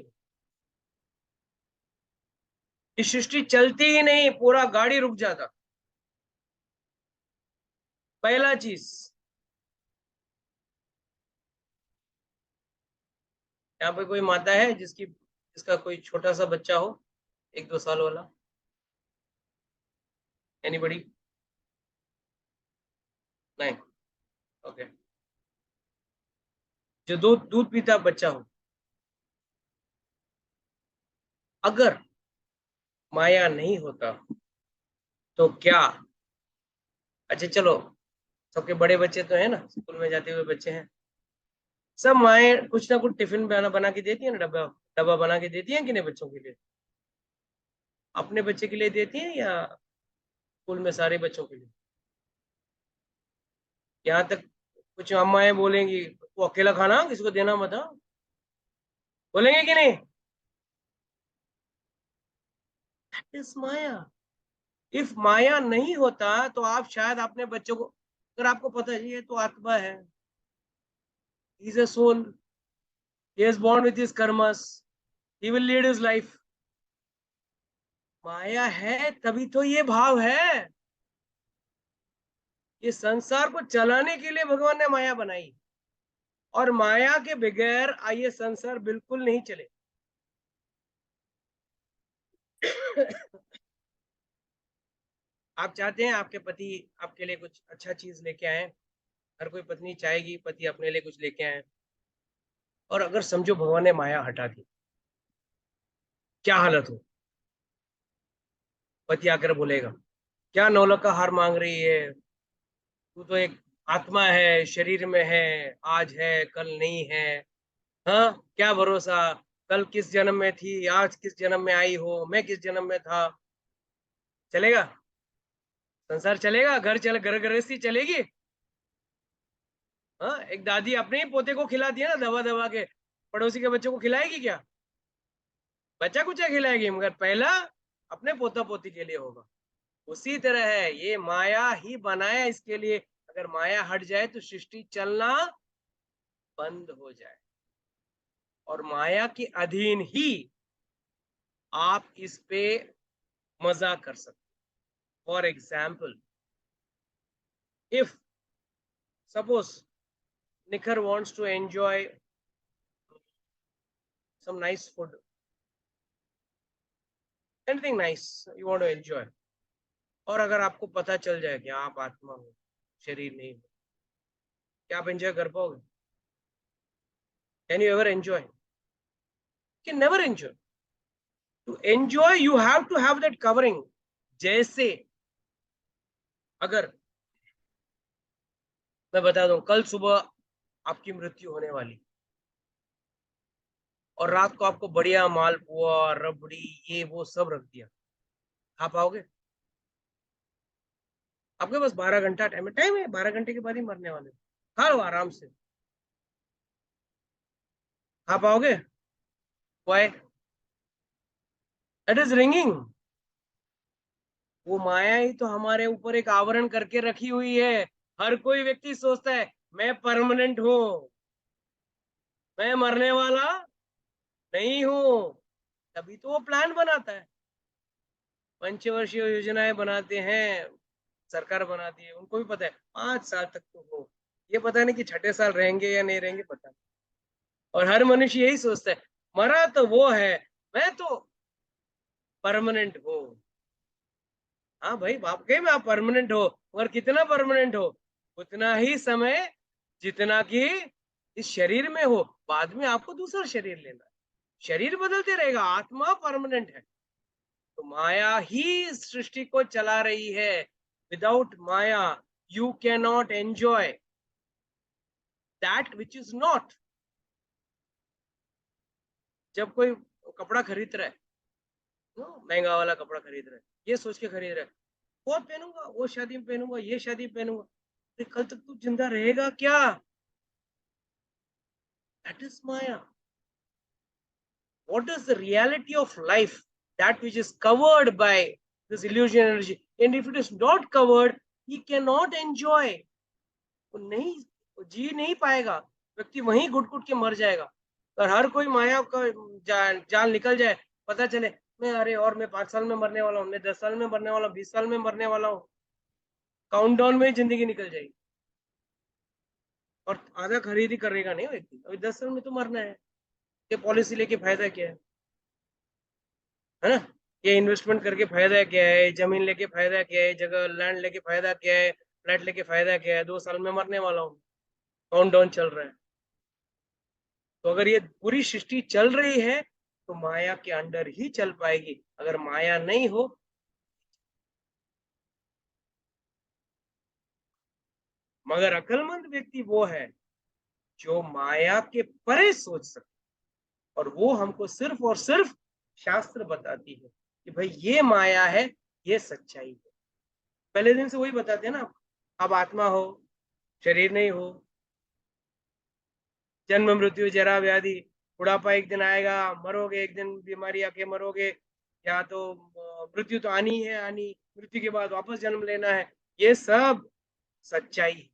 ये सृष्टि चलती ही नहीं, पूरा गाड़ी रुक जाता। पहला चीज, यहाँ पे कोई माता है जिसका कोई छोटा सा बच्चा हो, 1-2 साल वाला? एनीबडी? नहीं? ओके। जो दूध दूध पीता बच्चा हो, अगर माया नहीं होता तो क्या? अच्छा चलो, सबके बड़े बच्चे तो है ना, स्कूल में जाते हुए बच्चे हैं, सब माएँ कुछ ना कुछ टिफिन बना बना के देती है ना, डब्बा डब्बा बना के देती है कि नहीं बच्चों के लिए? अपने बच्चे के लिए देती है या स्कूल में सारे बच्चों के लिए? यहाँ तक कुछ अम्माएं बोलेंगी, वो अकेला खाना किसी को देना मत, हाँ? बोलेंगे कि नहीं? That is Maya. इफ माया नहीं होता तो आप शायद अपने बच्चों को, अगर आपको पता है ये तो आत्मा है, he is a soul, he is born with his karmas, he will lead his life, माया है तभी तो ये भाव है। ये संसार को चलाने के लिए भगवान ने माया बनाई, और माया के बगैर ये संसार बिल्कुल नहीं चले। आप चाहते हैं आपके पति आपके लिए कुछ अच्छा चीज लेके आए, हर कोई पत्नी चाहेगी पति अपने लिए कुछ लेके आए, और अगर समझो भगवान ने माया हटा दी, क्या हालत हो? पति आकर बोलेगा, क्या नौलखा हार मांग रही है, तू तो एक आत्मा है, शरीर में है, आज है कल नहीं है। हाँ, क्या भरोसा, कल किस जन्म में थी, आज किस जन्म में आई हो, मैं किस जन्म में था। चलेगा? संसार चलेगा? घर गृहस्थी चलेगी? हाँ, एक दादी अपने ही पोते को खिलाती है ना दबा दबा के, पड़ोसी के बच्चों को खिलाएगी क्या? बच्चा कुछ खिलाएगी, मगर पहला अपने पोता पोती के लिए होगा। उसी तरह है, ये माया ही बनाया इसके लिए, अगर माया हट जाए तो सृष्टि चलना बंद हो जाए, और माया के अधीन ही आप इस पे मजा कर सकते। फॉर एग्जाम्पल, इफ सपोज निखर wants to enjoy some nice food, anything nice you want to enjoy, और अगर आपको पता चल जाए कि आप आत्मा हो, शरीर नहीं हो, क्या आप एंजॉय कर पाओगे? Can you ever enjoy? Can never enjoy. To enjoy you have to have that covering. जैसे अगर मैं बता दूं, कल सुबह आपकी मृत्यु होने वाली, और रात को आपको बढ़िया मालपुआ, रबड़ी, ये वो सब रख दिया, खा पाओगे? आपके पास 12 घंटा टाइम है, 12 घंटे के बाद ही मरने वाले, खा लो आराम से, खा पाओगे? Why? It is ringing. वो माया ही तो हमारे ऊपर एक आवरण करके रखी हुई है। हर कोई व्यक्ति सोचता है मैं परमानेंट हूं, मैं मरने वाला नहीं हूं, तभी तो वो प्लान बनाता है, पंचवर्षीय योजनाएं बनाते हैं, सरकार बनाती है। उनको भी पता है 5 साल तक तो हो, ये पता नहीं कि छठे साल रहेंगे या नहीं रहेंगे, पता नहीं। और हर मनुष्य यही सोचता है मरा तो वो है, मैं तो परमानेंट हूं। हाँ भाई, वाकई में आप परमानेंट हो, मगर कितना परमानेंट हो? उतना ही समय जितना कि इस शरीर में हो। बाद में आपको दूसरा शरीर लेना है, शरीर बदलते रहेगा, आत्मा परमानेंट है। तो माया ही सृष्टि को चला रही है। Without Maya you can not enjoy that which is not. जब कोई कपड़ा खरीद रहा है, महंगा वाला कपड़ा खरीद रहा है, ये सोच के खरीद रहा है वो पहनूंगा, वो शादी में पहनूंगा, ये शादी में पहनूंगा, कल तक तू जिंदा रहेगा क्या? That is Maya. What is the reality of life? That which is covered by this illusion energy. And if it is not covered, he cannot enjoy. वो नहीं, वो जी नहीं पाएगा, व्यक्ति वहीं घुट घुट के मर जाएगा। और हर कोई माया का जाल निकल जाए, पता चले मैं अरे और मैं 5 साल में मरने वाला हूँ, मैं 10 साल में मरने वाला हूँ, 20 साल में मरने वाला हूँ, काउंटडाउन में जिंदगी निकल जाएगी। और आधा खरीदी करेगा नहीं व्यक्ति, अभी 10 साल में तो मरना है, ये पॉलिसी लेके फायदा क्या है ना? ये इन्वेस्टमेंट करके फायदा क्या है? जमीन लेके फायदा क्या है? जगह लैंड लेके फायदा क्या है? फ्लैट लेके फायदा क्या है? 2 साल में मरने वाला हूँ, काउंटडाउन चल रहा है। तो अगर ये पूरी सृष्टि चल रही है तो माया के अंडर ही चल पाएगी। अगर माया नहीं हो, मगर अक्लमंद व्यक्ति वो है जो माया के परे सोच सकता, और वो हमको सिर्फ और सिर्फ शास्त्र बताती है कि भाई ये माया है, ये सच्चाई है। पहले दिन से वही बताते हैं ना, आप आत्मा हो, शरीर नहीं हो, जन्म मृत्यु जरा व्याधि, बुढ़ापा एक दिन आएगा, मरोगे एक दिन, बीमारी आके मरोगे, या तो मृत्यु तो आनी है, आनी, मृत्यु के बाद वापस जन्म लेना है, ये सब सच्चाई।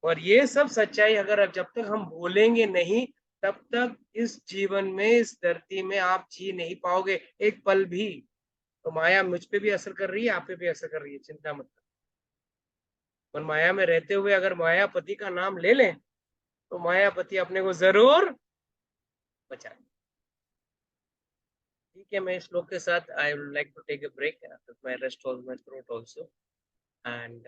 और ये सब सच्चाई अगर जब तक हम भूलेंगे नहीं, तब तक इस जीवन में, इस धरती में आप जी नहीं पाओगे एक पल भी। तो माया मुझ पे भी असर कर रही है, आप पे भी असर कर रही है, चिंता मत करो। और माया में रहते हुए अगर मायापति का नाम ले लें तो मायापति अपने को जरूर बचाए। ठीक है, मैं इस श्लोक के साथ I would like to take a break, my rest all my throat also, and